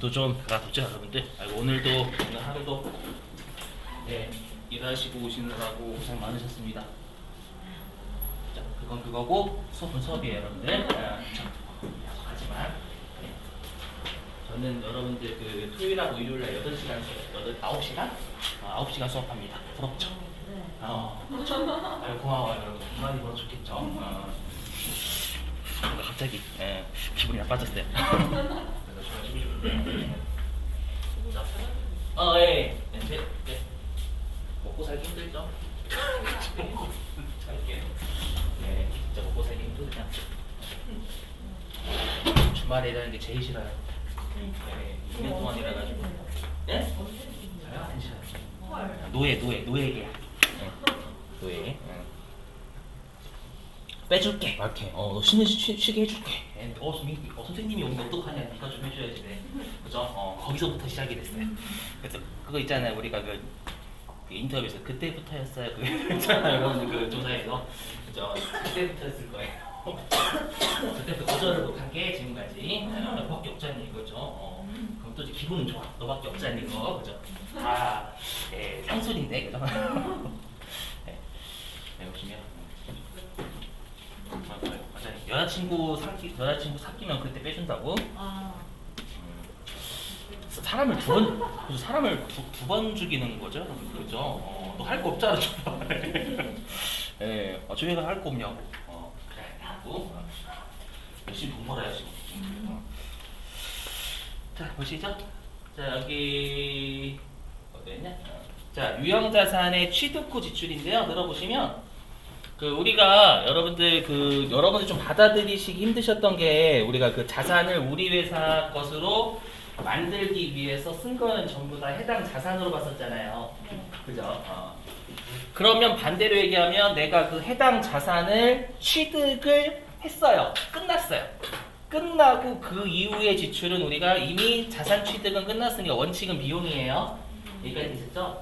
잠도 좀 달아보죠 여러분들. 아이고 오늘 하루도 네, 일하시고 오시느라고 고생 많으셨습니다. 자, 그건 그거고 수업은 수업이에요 여러분들. 하지만 저는 여러분들 그 토요일하고 일요일날 8시간 9시간 수업합니다. 부럽죠? 아유 고마워요 여러분. 많이 벌어 좋겠죠? 갑자기 기분이 나빠졌어요. 예. 네. 먹고 살기 힘들죠? 네, 진짜 먹고 살기 힘들죠. 주말에 일하는 게 제일 싫어요. 네, 2년 동안 일해가지고. 네? 저요? 안 싫어요. 노예 계약. 노예. 빼줄게. 이렇게. 너 쉬게 해줄게. 선생님이 오면 어떡하냐. 네가 좀 해줘야지. 네. 그죠? 거기서부터 시작이 됐어요. 그래서 그거 있잖아요. 우리가 그 인터뷰에서 그때부터였어요. 그게 있잖아요. 여러분들 그 조사에서. 그죠? 그때부터였을 거예요. 그때부터 거절을 못한 게 지금까지 너밖에 없잖니 이거죠. 그럼 또 기분은 좋아. 너밖에 없잖니 이거. 그죠? 상술인데. 그죠? 네, 보시면. 맞아요. 여자친구 사귀면 그때 빼준다고? 사람을 두 번 죽이는 거죠? 그죠? 너 할 거 없잖아, 정말. 예, 저희가 할 거 없냐고. 그래, 하고. 열심히 돈 벌어야지. 자, 보시죠. 자, 여기, 어디였냐? 자, 유형자산의 취득 후 지출인데요. 들어보시면, 우리가 여러분들 좀 받아들이시기 힘드셨던 게 우리가 그 자산을 우리 회사 것으로 만들기 위해서 쓴 거는 전부 다 해당 자산으로 봤었잖아요. 그죠? 그러면 반대로 얘기하면 내가 그 해당 자산을 취득을 했어요. 끝났어요. 끝나고 그 이후의 지출은 우리가 이미 자산 취득은 끝났으니까 원칙은 비용이에요. 여기까지 되셨죠?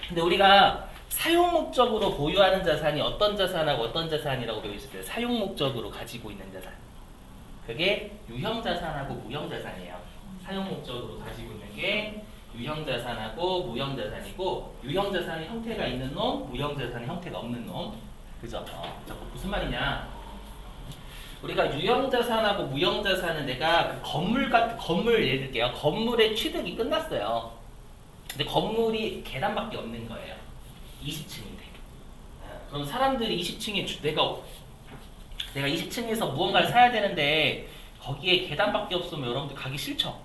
근데 우리가 사용 목적으로 보유하는 자산이 어떤 자산하고 어떤 자산이라고 배우셨어요? 사용 목적으로 가지고 있는 자산. 그게 유형 자산하고 무형 자산이에요. 사용 목적으로 가지고 있는 게 유형 자산하고 무형 자산이고, 유형 자산의 형태가 있는 놈, 무형 자산의 형태가 없는 놈. 그죠? 무슨 말이냐? 우리가 유형 자산하고 무형 자산은 내가 그 건물 예를 들게요. 건물의 취득이 끝났어요. 근데 건물이 계단밖에 없는 거예요. 20층인데. 그럼 사람들이 20층에 내가 20층에서 무언가를 사야 되는데 거기에 계단밖에 없으면 여러분들 가기 싫죠.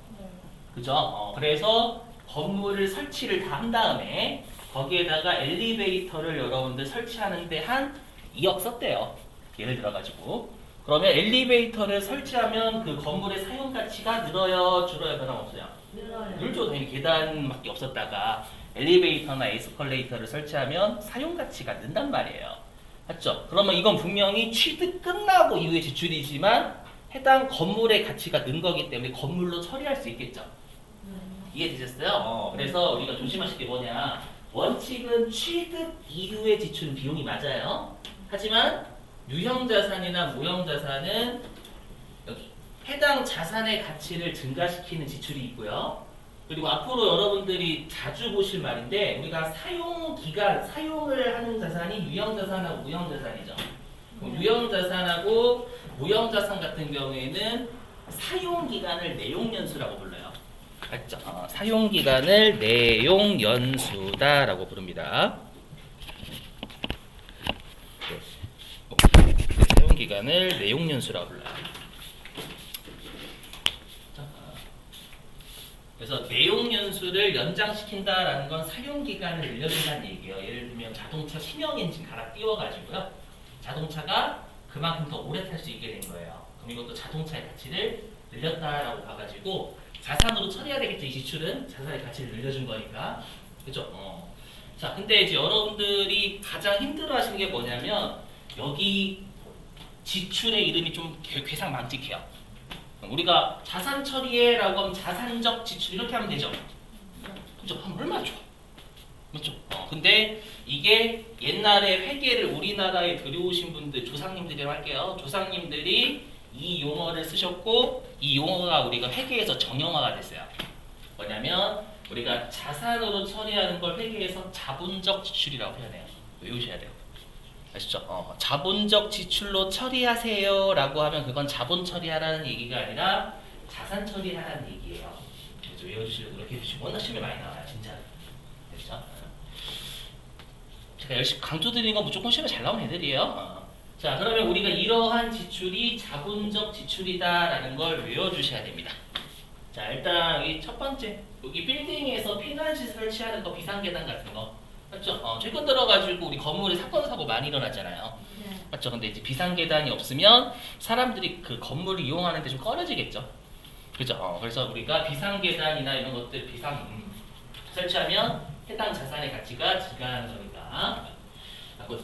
그죠? 그래서 건물을 설치를 다 한 다음에 거기에다가 엘리베이터를 여러분들 설치하는데 한 2억 썼대요. 예를 들어가지고. 그러면 엘리베이터를 설치하면 그 건물의 사용 가치가 늘어요, 줄어요, 변함없어요? 늘죠. 당연히 계단밖에 없었다가 엘리베이터나 에스컬레이터를 설치하면 사용 가치가 는단 말이에요. 맞죠? 그러면 이건 분명히 취득 끝나고 이후의 지출이지만 해당 건물의 가치가 는 거기 때문에 건물로 처리할 수 있겠죠. 이해되셨어요? 그래서 우리가 조심하실 게 뭐냐? 원칙은 취득 이후의 지출은 비용이 맞아요. 하지만 유형 자산이나 무형 자산은 여기 해당 자산의 가치를 증가시키는 지출이 있고요. 그리고 앞으로 여러분들이 자주 보실 말인데 우리가 사용을 하는 자산이 유형 자산하고 무형 자산이죠. 유형 자산하고 무형 자산 같은 경우에는 사용 기간을 내용 연수라고 불러요. 맞죠? 사용 기간을 내용 연수다라고 부릅니다. 사용 기간을 내용 연수라고 불러요. 그래서 내용 연수를 연장시킨다라는 건 사용 기간을 늘려준다는 얘기예요. 예를 들면 자동차 신형 엔진 갈아 띄워가지고요. 자동차가 그만큼 더 오래 탈 수 있게 된 거예요. 그럼 이것도 자동차의 가치를 늘렸다라고 봐가지고 자산으로 처리해야 되겠죠. 이 지출은 자산의 가치를 늘려준 거니까. 그죠? 자, 근데 이제 여러분들이 가장 힘들어하시는 게 뭐냐면 여기 지출의 이름이 좀 괴상망측해요. 우리가 자산 처리해라고 하면 자산적 지출 이렇게 하면 되죠. 그죠? 하면 얼마나 좋아. 맞죠? 근데 이게 옛날에 회계를 우리나라에 들여오신 분들, 조상님들이라고 할게요. 조상님들이 이 용어를 쓰셨고 이 용어가 우리가 회계에서 정형화가 됐어요. 뭐냐면 우리가 자산으로 처리하는 걸 회계에서 자본적 지출이라고 표현해요. 외우셔야 돼요. 아시죠? 자본적 지출로 처리하세요라고 하면 그건 자본 처리하라는 얘기가 아니라 자산 처리하라는 얘기예요. 그래서 외워주시려고 이렇게 해주시고 워낙 시험에 많이 나와요, 진짜. 그렇죠? 제가 열심히 강조드리는 건 무조건 시험에 잘 나오는 애들이에요. 자, 그러면 우리가 이러한 지출이 자본적 지출이다라는 걸 외워주셔야 됩니다. 자, 일단 이 첫 번째 여기 빌딩에서 피난시 설치하는 거 비상계단 같은 거 맞죠? 최근 들어가지고 우리 건물에 사건 사고 많이 일어나잖아요. 네. 맞죠? 근데 이제 비상계단이 없으면 사람들이 그 건물을 이용하는데 좀 꺼려지겠죠. 그죠? 그래서 우리가 비상계단이나 이런 것들 설치하면 해당 자산의 가치가 증가하는 거니까.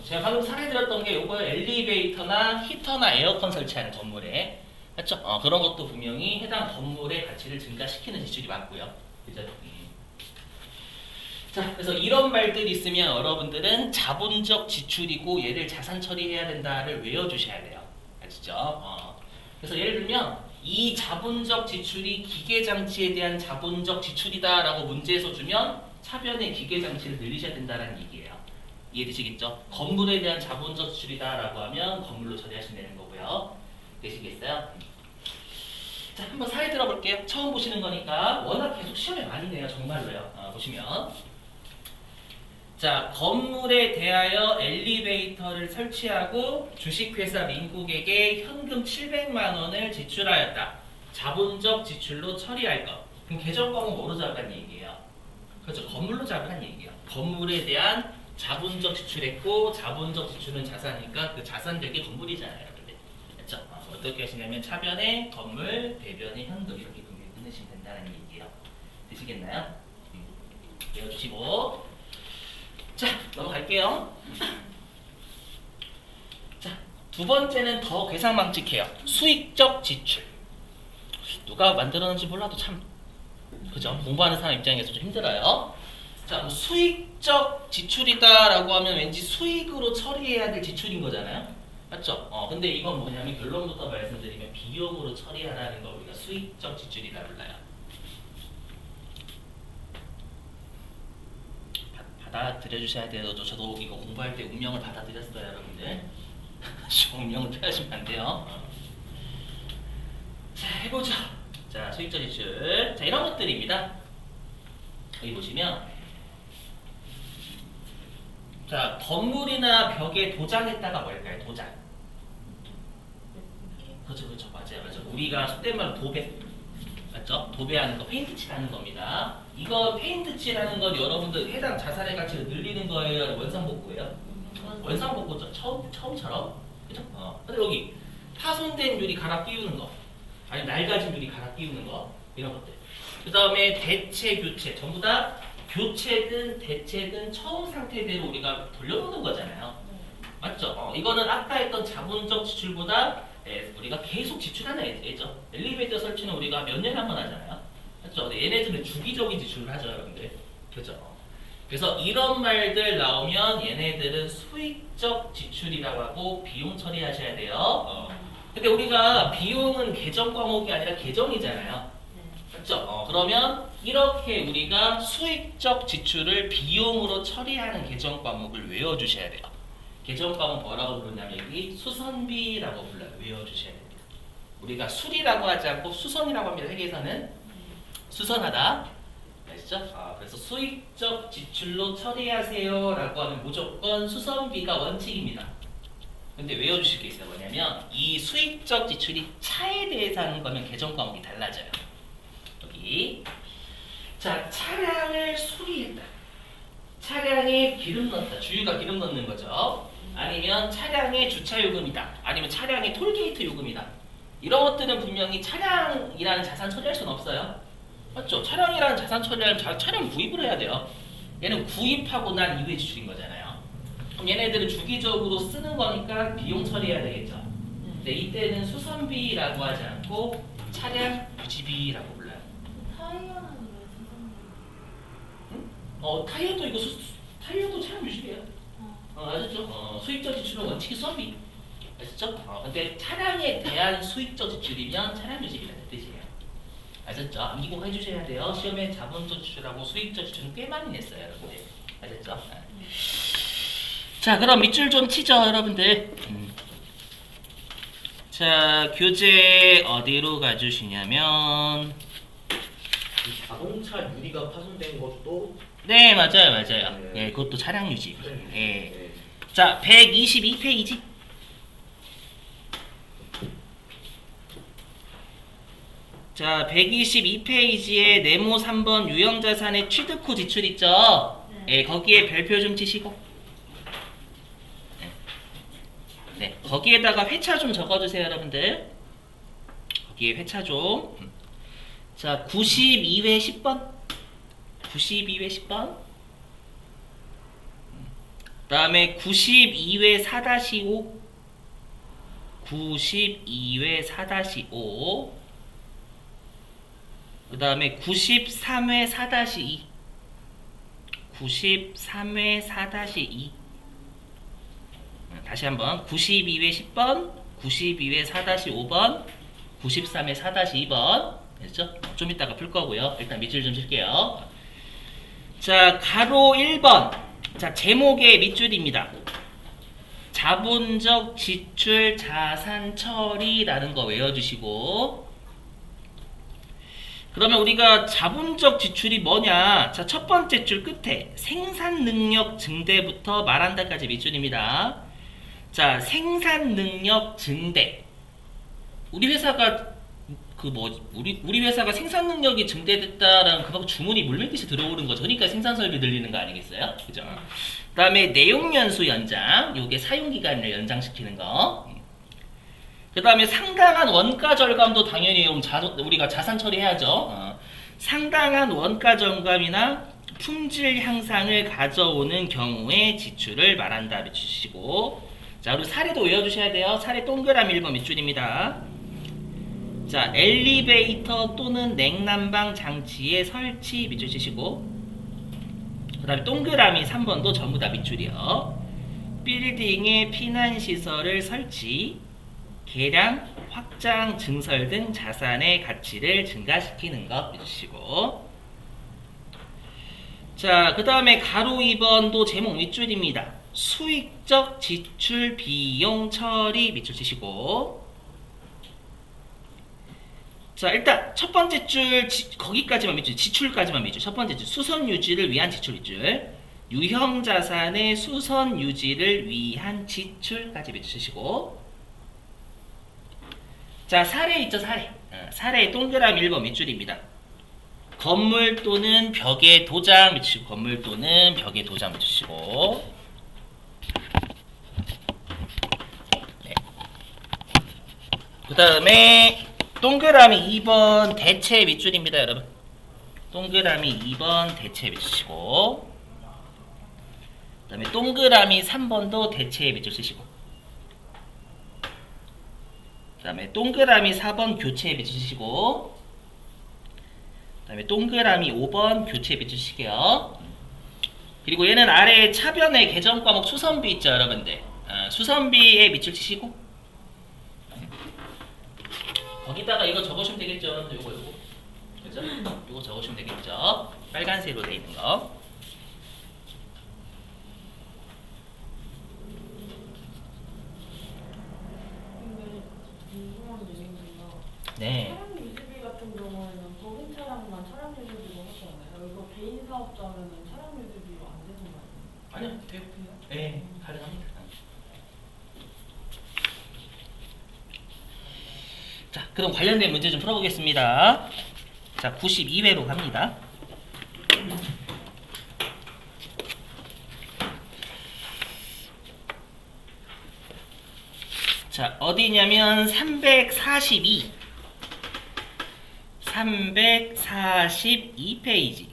제가 방금 사례 들었던 게 요거 엘리베이터나 히터나 에어컨 설치하는 건물에 맞죠? 그런 것도 분명히 해당 건물의 가치를 증가시키는 지출이 맞고요. 그죠? 자, 그래서 이런 말들이 있으면 여러분들은 자본적 지출이고 얘를 자산 처리해야 된다를 외워주셔야 돼요. 아시죠? 그래서 예를 들면 이 자본적 지출이 기계장치에 대한 자본적 지출이다라고 문제에서 주면 차변의 기계장치를 늘리셔야 된다는 얘기예요. 이해되시겠죠? 건물에 대한 자본적 지출이다라고 하면 건물로 처리하시면 되는 거고요. 되시겠어요? 자, 한번 사례 들어볼게요. 처음 보시는 거니까 워낙 계속 시험에 많이 내요. 정말로요. 보시면 자, 건물에 대하여 엘리베이터를 설치하고 주식회사 민국에게 현금 700만 원을 지출하였다. 자본적 지출로 처리할 것. 그럼 계정과목 뭐로 잡으란 얘기예요? 그렇죠. 건물로 잡으란 얘기예요. 건물에 대한 자본적 지출했고 자본적 지출은 자산이니까 그 자산적이 건물이잖아요. 그렇죠? 어떻게 하시냐면 차변에 건물, 대변에 현금 이렇게 끊으시면 된다는 얘기예요. 되시겠나요? 외워주시고 자, 넘어갈게요. 자, 두 번째는 더 괴상망측해요. 수익적 지출. 누가 만들었는지 몰라도 참 그죠? 공부하는 사람 입장에서 좀 힘들어요. 자, 수익적 지출이다라고 하면 왠지 수익으로 처리해야 될 지출인 거잖아요. 맞죠? 근데 이건 뭐냐면 결론부터 말씀드리면 비용으로 처리하라는 걸 우리가 수익적 지출이라 불러요. 받아들여주셔야 돼요. 저도 이거 공부할 때 운명을 받아들였어요, 여러분들. 운명을 피하시면 안 돼요. 자, 해보죠. 자, 수익적 지출. 자, 이런 것들입니다. 여기 보시면 자, 건물이나 벽에 도장했다가 뭘까요? 도장. 그렇죠, 맞아요. 우리가 속된 말로 도배, 맞죠? 도배하는 거, 페인트 칠하는 겁니다. 이거 페인트 칠하는 건 여러분들 해당 자산의 가치를 늘리는 거예요, 원상복구예요? 원상복구죠, 처음처럼, 그죠? 근데 여기 파손된 유리 갈아 끼우는 거, 아니 낡아진 유리 갈아 끼우는 거, 이런 것들. 그 다음에 대체, 교체, 전부 다 교체든 대체든 처음 상태대로 우리가 돌려놓는 거잖아요. 맞죠? 이거는 아까 했던 자본적 지출보다 우리가 계속 지출하는 애죠. 엘리베이터 설치는 우리가 몇 년에 한 번 하잖아요. 맞죠? 근데 얘네들은 주기적인 지출을 하죠, 여러분들. 그죠? 그래서 이런 말들 나오면 얘네들은 수익적 지출이라고 하고 비용 처리하셔야 돼요. 근데 우리가 비용은 계정 과목이 아니라 계정이잖아요. 맞죠? 그러면 이렇게 우리가 수익적 지출을 비용으로 처리하는 계정 과목을 외워주셔야 돼요. 계정 과목 뭐라고 부르냐면 여기 수선비라고 불러요. 외워주셔야 됩니다. 우리가 수리라고 하지 않고 수선이라고 합니다. 회계에서는 수선하다. 아시죠? 그래서 수익적 지출로 처리하세요 라고 하면 무조건 수선비가 원칙입니다. 근데 외워주실 게 있어요. 뭐냐면 이 수익적 지출이 차에 대해서 하는 거면 계정 과목이 달라져요. 여기 자, 차량을 수리했다. 차량에 기름 넣었다. 주유가 기름 넣는 거죠. 아니면 차량의 주차 요금이다. 아니면 차량의 톨게이트 요금이다. 이런 것들은 분명히 차량이라는 자산 처리할 수는 없어요. 맞죠? 차량이라는 자산 처리하려면 차량 구입을 해야 돼요. 얘는 구입하고 난 이후에 지출인 거잖아요. 그럼 얘네들은 주기적으로 쓰는 거니까 비용 처리해야 되겠죠. 근데 이때는 수선비라고 하지 않고 차량 유지비라고 불러요. 타이어는 왜 수선비? 응? 타이어도 이거 타이어도 차량 유지비예요. 아셨죠? 수익적 지출은 원칙이 수선비. 아셨죠? 근데 차량에 대한 수익적 지출이면 차량 유지비라는 뜻이에요. 아셨죠? 암기고 해주셔야 돼요. 시험에 자본적 지출하고 수익적 지출은 꽤 많이 냈어요, 여러분들. 아셨죠? 자, 그럼 밑줄 좀 치죠, 여러분들. 자, 교재 어디로 가주시냐면 이 자동차 유리가 파손된 것도 네, 맞아요, 맞아요. 네. 예, 그것도 차량 유지. 네. 예. 네. 자, 122페이지. 자, 122페이지에 네모 3번 유형자산의 취득후 지출 있죠? 네. 예, 거기에 별표 좀 치시고. 네, 거기에다가 회차 좀 적어주세요, 여러분들. 거기에 회차 좀. 자, 92회 10번. 92회 10번. 그 다음에 92회 4-5. 92회 4-5. 그 다음에 93회 4-2. 93회 4-2. 다시 한번 92회 10번, 92회 4-5번, 93회 4-2번 됐죠? 좀 이따가 풀 거고요. 일단 밑줄 좀 칠게요. 자, 가로 1번. 자, 제목의 밑줄입니다. 자본적 지출 자산 처리라는 거 외워주시고, 그러면 우리가 자본적 지출이 뭐냐? 자, 첫 번째 줄 끝에 생산 능력 증대부터 말한다까지 밑줄입니다. 자, 생산 능력 증대. 우리 회사가 우리 회사가 생산 능력이 증대됐다라는 그만큼 주문이 물밀듯이 들어오는 거죠. 그러니까 생산 설비 늘리는 거 아니겠어요? 그죠? 그다음에 내용 연수 연장. 요게 사용 기간을 연장시키는 거. 그다음에 상당한 원가 절감도 당연히 우리가 자산 처리해야죠. 상당한 원가 절감이나 품질 향상을 가져오는 경우에 지출을 말한다 해주시고, 자, 그리고 사례도 외워주셔야 돼요. 사례 동그라미 1번 밑줄입니다. 자, 엘리베이터 또는 냉난방 장치의 설치 밑줄 치시고, 그 다음에 동그라미 3번도 전부 다 밑줄이요. 빌딩의 피난시설을 설치, 개량, 확장, 증설 등 자산의 가치를 증가시키는 것 해주시고, 자, 그 다음에 가로 2번도 제목 밑줄입니다. 수익적 지출 비용 처리 밑줄 치시고, 자, 일단 첫 번째 줄 거기까지만 밑줄, 지출까지만 밑줄. 첫 번째 줄 수선 유지를 위한 지출 밑줄, 유형 자산의 수선 유지를 위한 지출까지 밑줄 치시고, 자, 사례 있죠, 사례. 사례 동그라미 1번 밑줄입니다. 건물 또는 벽에 도장 밑주시고, 건물 또는 벽에 도장 밑주시고, 네. 그 다음에 동그라미 2번 대체 밑줄입니다, 여러분. 동그라미 2번 대체 밑주시고, 그 다음에 동그라미 3번도 대체 밑줄 쓰시고, 그 다음에 동그라미 4번 교체 밑줄 쓰시고, 그 다음에 동그라미 5번 교체 밑줄 쓰시게요. 그리고 얘는 아래에 차변의 개정 과목 수선비 있죠, 여러분들. 수선비에 밑줄 치시고, 거기다가 이거 적으시면 되겠죠. 요거 그죠? 요거 적으시면 되겠죠. 빨간색으로 돼 있는 거. 근데 궁금한 게 있는데요. 네. 차량 유지비 같은 경우에는 법인 차량만 차량 유지비로 하잖아요. 이거 개인 사업자면은 차량 유지비로 안 되는 거 아니에요? 아니요, 돼요. 네, 가능합니다. 자, 그럼 관련된 문제 좀 풀어보겠습니다. 자, 92회로 갑니다. 자, 어디냐면 342페이지.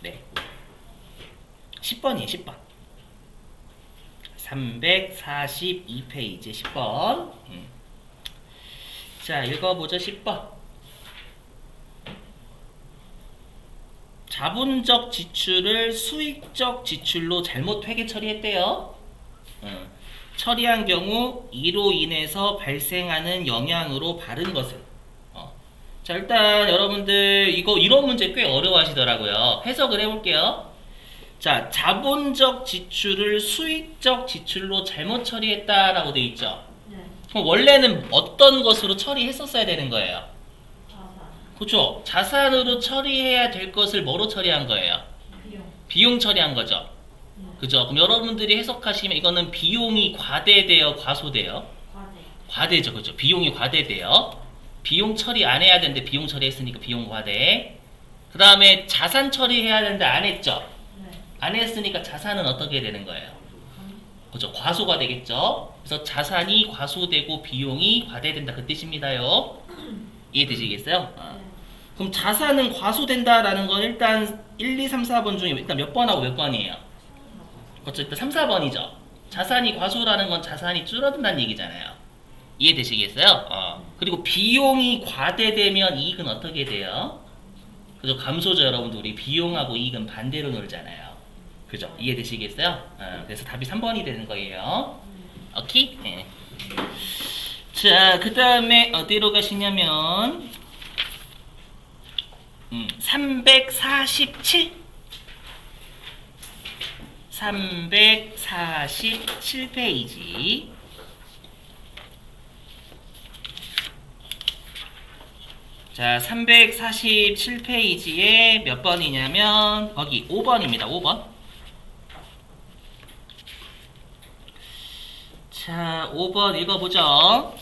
네. 10번이에요, 10번. 342페이지 10번. 자, 읽어보죠. 10번. 자본적 지출을 수익적 지출로 잘못 회계 처리했대요. 처리한 경우 이로 인해서 발생하는 영향으로 바른 것은 자 일단 여러분들 이거 이런 문제 꽤 어려워하시더라고요. 해석을 해볼게요. 자 자본적 지출을 수익적 지출로 잘못 처리했다라고 돼 있죠. 네. 그럼 원래는 어떤 것으로 처리했었어야 되는 거예요? 자산. 그렇죠. 자산으로 처리해야 될 것을 뭐로 처리한 거예요? 비용. 비용 처리한 거죠. 네. 그죠? 그럼 여러분들이 해석하시면 이거는 비용이 과대돼요, 과소돼요? 과대. 과대죠, 그죠? 비용이 과대돼요. 비용 처리 안 해야 되는데 비용 처리했으니까 비용 과대. 그 다음에 자산 처리해야 되는데 안 했죠? 네. 안 했으니까 자산은 어떻게 되는 거예요? 감. 그죠? 과소가 되겠죠? 그래서 자산이 과소되고 비용이 과대된다 그 뜻입니다요. 이해되시겠어요? 네. 그럼 자산은 과소된다라는 건 일단 1, 2, 3, 4번 중에 일단 몇 번하고 몇 번이에요? 그렇죠. 일단 3, 4번이죠. 자산이 과소라는 건 자산이 줄어든다는 얘기잖아요. 이해되시겠어요? 그리고 비용이 과대되면 이익은 어떻게 돼요? 그죠? 감소죠, 여러분들. 우리 비용하고 이익은 반대로 놀잖아요. 그죠? 이해되시겠어요? 그래서 답이 3번이 되는 거예요. 오케이? 네. 자, 그 다음에 어디로 가시냐면 347 347페이지. 자, 347페이지에 몇 번이냐면 거기 5번입니다. 5번. 자, 5번 읽어보죠.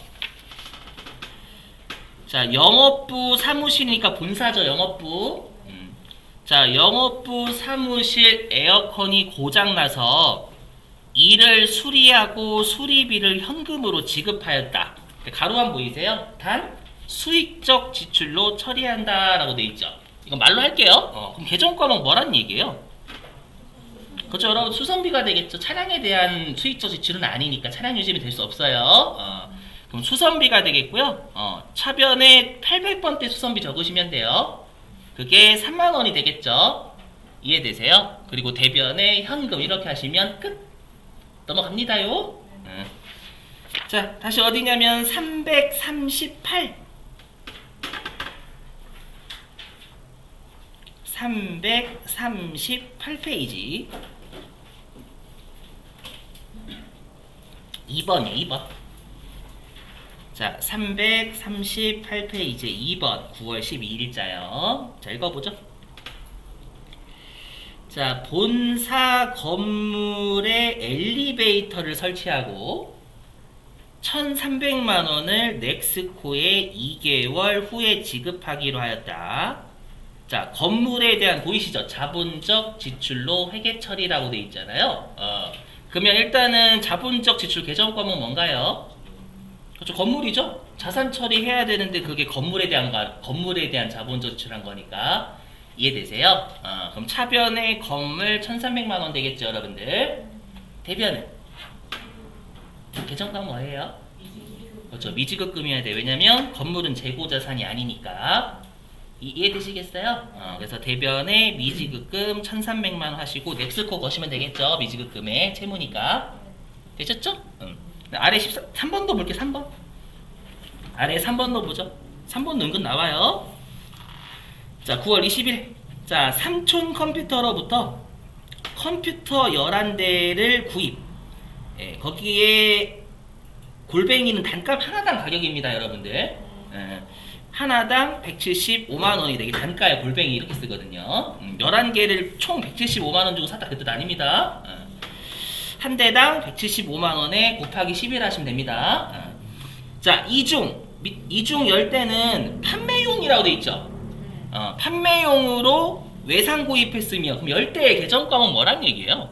자, 영업부 사무실이니까 본사죠, 영업부. 자, 영업부 사무실 에어컨이 고장나서 이를 수리하고 수리비를 현금으로 지급하였다. 가로 한 보이세요? 단 수익적 지출로 처리한다 라고 돼 있죠. 이건 말로 할게요. 그럼 개정 과목 뭐란 얘기예요? 그렇죠, 여러분. 수선비가 되겠죠. 차량에 대한 수익적 지출은 아니니까 차량 유지비 될 수 없어요. 그럼 수선비가 되겠고요. 차변에 800번대 수선비 적으시면 돼요. 그게 3만원이 되겠죠. 이해되세요? 그리고 대변에 현금 이렇게 하시면 끝. 넘어갑니다요. 자, 다시 어디냐면 338 338페이지 2번이에요. 2번. 자, 338페이지 2번 9월 12일자요. 자, 읽어보죠. 자, 본사 건물에 엘리베이터를 설치하고 1,300만원을 넥스코에 2개월 후에 지급하기로 하였다. 자, 건물에 대한 보이시죠? 자본적 지출로 회계 처리라고 돼 있잖아요. 그러면 일단은 자본적 지출 개정 과목 뭔가요? 그렇죠, 건물이죠. 자산 처리해야 되는데 그게 건물에 대한 자본적 지출한 거니까 이해되세요? 그럼 차변에 건물 1,300만 원 되겠죠, 여러분들. 대변은 개정 과목 뭐예요? 그렇죠, 미지급금이어야 돼. 왜냐면 건물은 재고 자산이 아니니까. 이해되시겠어요? 그래서 대변에 미지급금 1,300만 원 하시고 넥스코 거시면 되겠죠. 미지급금에 채무니까. 되셨죠? 아래 3번도 볼게요. 3번. 아래 3번도 보죠. 3번도 은근 나와요. 자, 9월 20일. 자, 삼촌 컴퓨터로부터 컴퓨터 11대를 구입. 예, 거기에 골뱅이는 단값 하나당 가격입니다, 여러분들. 하나당 175만원이 되게 단가에 골뱅이 이렇게 쓰거든요. 11개를 총 175만원 주고 샀다 그 뜻 아닙니다. 한 대당 175만원에 곱하기 11 하시면 됩니다. 자, 이중 10대는 판매용이라고 돼 있죠. 판매용으로 외상 구입했으며 그럼 10대의 개정 과목 뭐란 얘기예요?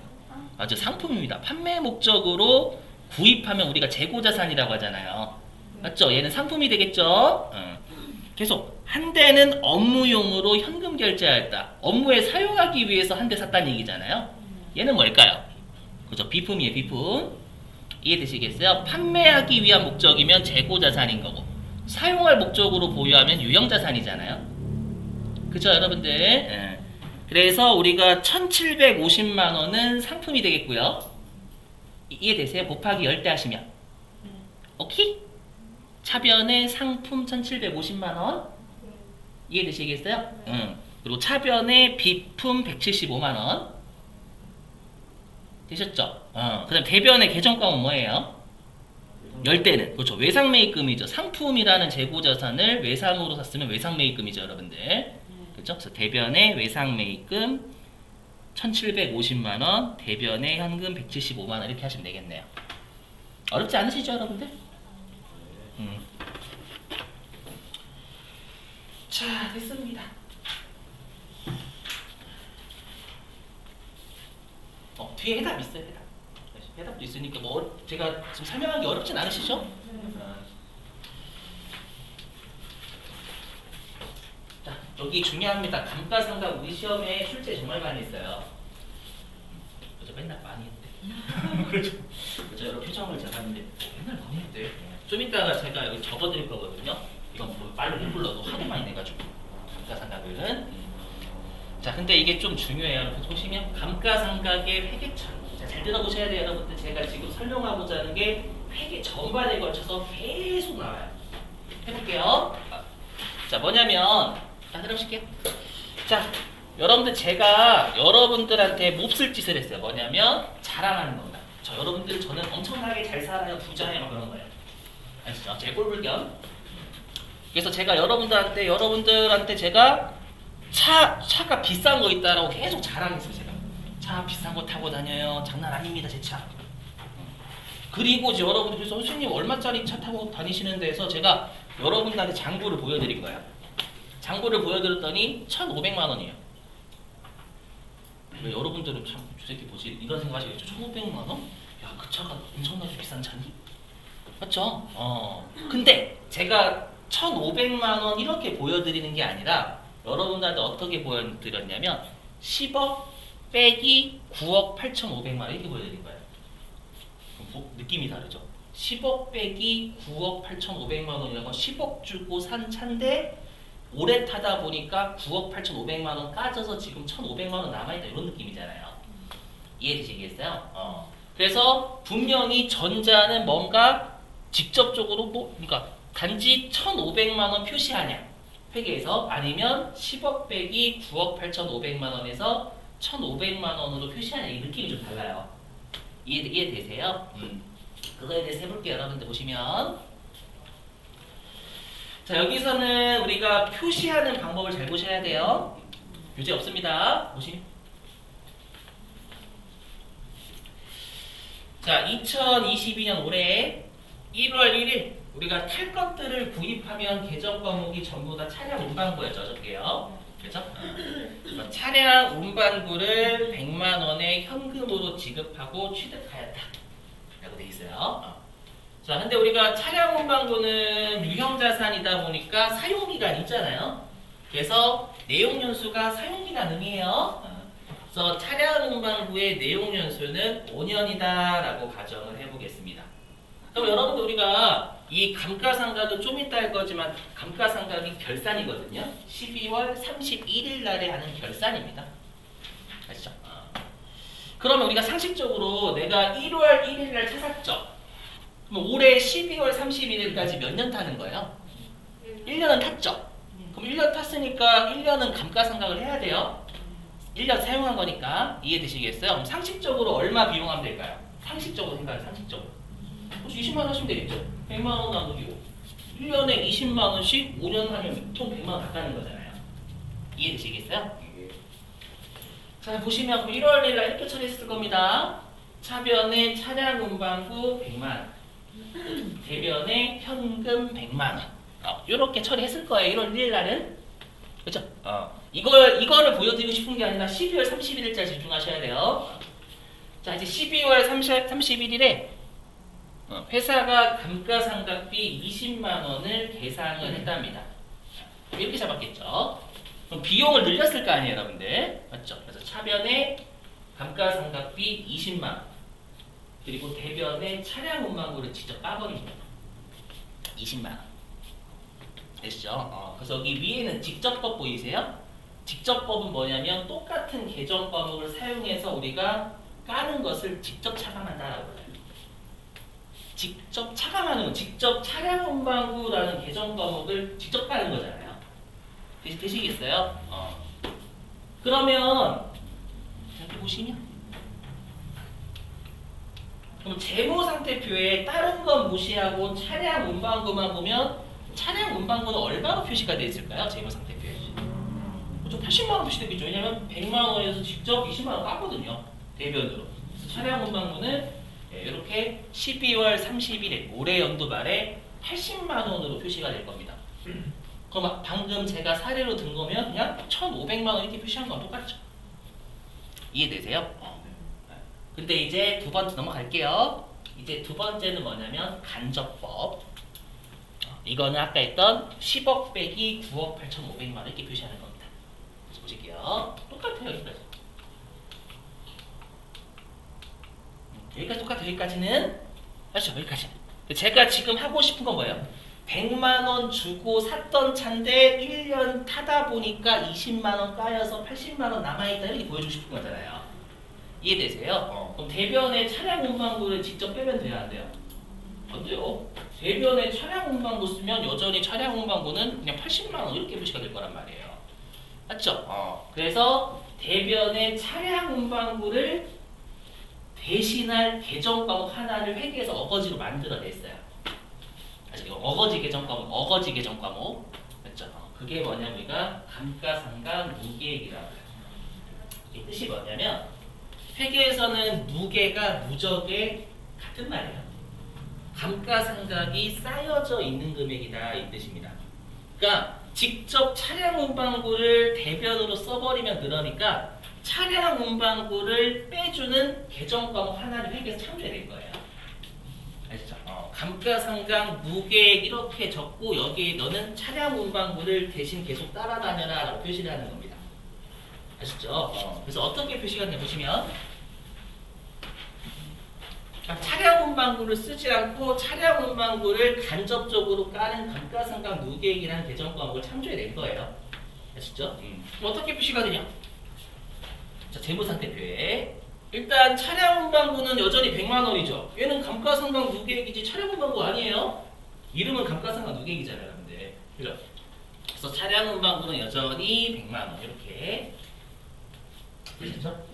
맞아, 상품입니다. 판매 목적으로 구입하면 우리가 재고자산이라고 하잖아요. 맞죠? 얘는 상품이 되겠죠. 계속 한 대는 업무용으로 현금 결제하였다. 업무에 사용하기 위해서 한 대 샀다는 얘기잖아요. 얘는 뭘까요? 그죠? 비품이에요, 비품. 이해되시겠어요? 판매하기 위한 목적이면 재고자산인 거고 사용할 목적으로 보유하면 유형자산이잖아요. 그죠, 여러분들? 그래서 우리가 1,750만원은 상품이 되겠고요. 이해되세요? 곱하기 10대 하시면. 오케이? 차변에 상품 1,750만원. 이해되시겠어요? 응. 그리고 차변에 비품 175만원. 되셨죠? 그 다음 대변의 계정가은 뭐예요? 10대는 그렇죠. 외상매입금이죠. 상품이라는 재고자산을 외상으로 샀으면 외상매입금이죠, 여러분들. 그렇죠? 그래서 대변의 외상매입금 1,750만원, 대변의 현금 175만원 이렇게 하시면 되겠네요. 어렵지 않으시죠, 여러분들? 자, 됐습니다. 뒤에 해답 있어요, 해답. 해답도 있으니까 뭐 제가 지금 설명한 게 어렵진 않으시죠? 자, 여기 중요합니다. 감가상각 우리 시험에 출제 정말 많이 있어요. 그죠? 맨날 많이 했대. 그렇죠? 여러 표정을 제가 봤는데 맨날 많이 했대. 좀 이따가 제가 여기 적어드릴 거거든요. 이건 뭐 말로 못 불러도 하도 많이 내가지고 감가상각은. 자, 근데 이게 좀 중요해요. 이렇게 보시면 감가상각의 회계처럼. 자, 잘 들어보셔야 돼요, 여러분들. 제가 지금 설명하고자 하는 게 회계 전반에 걸쳐서 계속 나와요. 해볼게요. 자, 뭐냐면 자, 들어보실게요. 자, 여러분들 제가 여러분들한테 몹쓸 짓을 했어요. 뭐냐면 자랑하는 겁니다. 여러분들 저는 엄청나게 잘 살아요, 부자예요, 막 그런 거예요. 아시죠? 제 꼴불견. 그래서 제가 여러분들한테 제가 차가 비싼 거 있다라고 계속 자랑했어요. 제가 차 비싼 거 타고 다녀요. 장난 아닙니다, 제 차. 그리고 이제 여러분들 그래서 선생님 얼마짜리 차 타고 다니시는 데서 제가 여러분들한테 장부를 보여드린 거예요. 장부를 보여드렸더니 1,500만 원이에요. 여러분들은 참 저 새끼 뭐지 이런 생각하시겠죠. 1,500만 원? 야, 그 차가 엄청나게 비싼 차니? 맞죠? 근데 제가 1,500만 원 이렇게 보여드리는 게 아니라 여러분들한테 어떻게 보여드렸냐면 10억 빼기 9억 8,500만 원 이렇게 보여드린 거예요. 느낌이 다르죠? 10억 빼기 9억 8,500만 원이라고 10억 주고 산 차인데 오래 타다 보니까 9억 8,500만 원 까져서 지금 1,500만 원 남아있다 이런 느낌이잖아요. 이해되시겠어요? 그래서 분명히 전자는 뭔가 직접적으로 그러니까 단지 1,500만 원 표시하냐 회계에서 아니면 10억 빼기 9억 8,500만 원에서 1,500만 원으로 표시하냐 이 느낌이 좀 달라요. 이해되세요? 그거에 대해서 해볼게요. 여러분들 보시면 자, 여기서는 우리가 표시하는 방법을 잘 보셔야 돼요. 교재 없습니다. 보시면 자, 2022년 올해 1월 1일 우리가 탈 것들을 구입하면 계정 과목이 전부 다 차량 운반부였죠. 적게요. 그렇죠? 차량 운반부를 100만 원의 현금으로 지급하고 취득하였다. 라고 돼 있어요. 자, 근데 우리가 차량 운반부는 유형자산이다 보니까 사용기간이 있잖아요. 그래서 내용연수가 사용기간 의미해요. 그래서 차량 운반부의 내용연수는 5년이다 라고 가정을 해보겠습니다. 그럼 여러분들 우리가 이 감가상각은 좀 이따 할 거지만 감가상각이 결산이거든요. 12월 31일 날에 하는 결산입니다. 아시죠? 그러면 우리가 상식적으로 내가 1월 1일 날 차 샀죠. 그럼 올해 12월 31일까지 몇 년 타는 거예요? 1년은 탔죠. 그럼 1년 탔으니까 1년은 감가상각을 해야 돼요. 1년 사용한 거니까 이해되시겠어요? 그럼 상식적으로 얼마 비용하면 될까요? 상식적으로 생각해, 상식적으로. 20만 원 하시면 되겠죠. 100만 원 나누기고 1년에 20만 원씩 5년 하면 총 100만 원 가까는 거잖아요. 이해되시겠어요? 자, 보시면 1월 1일 날 이렇게 처리했을 겁니다. 차변에 차량 운반부 100만 원, 대변에 현금 100만 원. 이렇게 처리했을 거예요. 1월 1일 날은. 그렇죠? 이거를 보여드리고 싶은 게 아니라 12월 31일까지 집중하셔야 돼요. 자, 이제 12월 31일에 회사가 감가상각비 20만 원을 계상을 했답니다. 이렇게 잡았겠죠. 그럼 비용을 늘렸을 거 아니에요, 여러분들. 맞죠? 그래서 차변에 감가상각비 20만 원, 그리고 대변에 차량 운반부를 직접 까버립니다. 20만 원. 됐죠? 그래서 여기 위에는 직접법 보이세요? 직접법은 뭐냐면 똑같은 계정 과목을 사용해서 우리가 까는 것을 직접 차감한다라고 해요. 직접 차감하는 건 직접 차량 운반구라는 계정 과목을 직접 까는 거잖아요. 되시겠어요? 그러면 이렇게 보시면 그럼 재무상태표에 다른 건 무시하고 차량 운반구만 보면 차량 운반구는 얼마로 표시가 되어 있을까요? 재무상태표에 좀 80만 원 표시되겠죠. 왜냐면 100만 원에서 직접 20만 원 깎거든요. 대변으로. 그래서 차량 운반구는 이렇게 12월 30일에 올해 연도 말에 80만 원으로 표시가 될 겁니다. 그럼 방금 제가 사례로 든 거면 그냥 1,500만 원 이렇게 표시한 건 똑같죠. 이해되세요? 근데 이제 두 번째 넘어갈게요. 이제 두 번째는 뭐냐면 간접법. 이거는 아까 했던 10억 빼기 9억 8,500만 원 이렇게 표시하는 겁니다. 그래서 보실게요. 똑같아요. 여기까지 똑같아요. 여기까지는 아시죠? 여기까지는. 제가 지금 하고 싶은 건 뭐예요? 100만 원 주고 샀던 차인데 1년 타다 보니까 20만 원 까여서 80만 원 남아있다 이렇게 보여주고 싶은 거잖아요. 이해되세요? 그럼 대변에 차량 운반구를 직접 빼면 돼야 안 돼요? 안 돼요. 대변에 차량 운반구 쓰면 여전히 차량 운반구는 그냥 80만 원 이렇게 표시가 될 거란 말이에요. 맞죠? 그래서 대변에 차량 운반구를 대신할 계정 과목 하나를 회계에서 어거지로 만들어냈어요. 이거 어거지 계정 과목, 맞죠? 그게 뭐냐면 우리가 감가상각 무계획이라고 해요. 이 뜻이 뭐냐면 회계에서는 무게가 무적의 같은 말이에요. 감가상각이 쌓여져 있는 금액이다 이 뜻입니다. 그러니까 직접 차량 운반구를 대변으로 써버리면 그러니까 차량 운반구를 빼주는 계정 과목 하나를 회계에서 창조해낼 거예요. 아시죠? 감가상각 무계획 이렇게 적고 여기에 너는 차량 운반구를 대신 계속 따라다녀라 라고 표시를 하는 겁니다. 아시죠? 그래서 어떻게 표시가 되냐 보시면 차량 운반구를 쓰지 않고 차량 운반구를 간접적으로 까는 감가상각 무계획이라는 계정 과목을 창조해낸 거예요. 아시죠? 그럼 어떻게 표시가 되냐? 자, 재무상태표에 일단 차량 운반구는 여전히 100만 원이죠. 얘는 감가상각 무계획이지 차량 운반구 아니에요. 이름은 감가상각 무계획이잖아요, 여러분들. 그죠? 그래서 차량 운반구는 여전히 100만 원 이렇게. 그렇죠?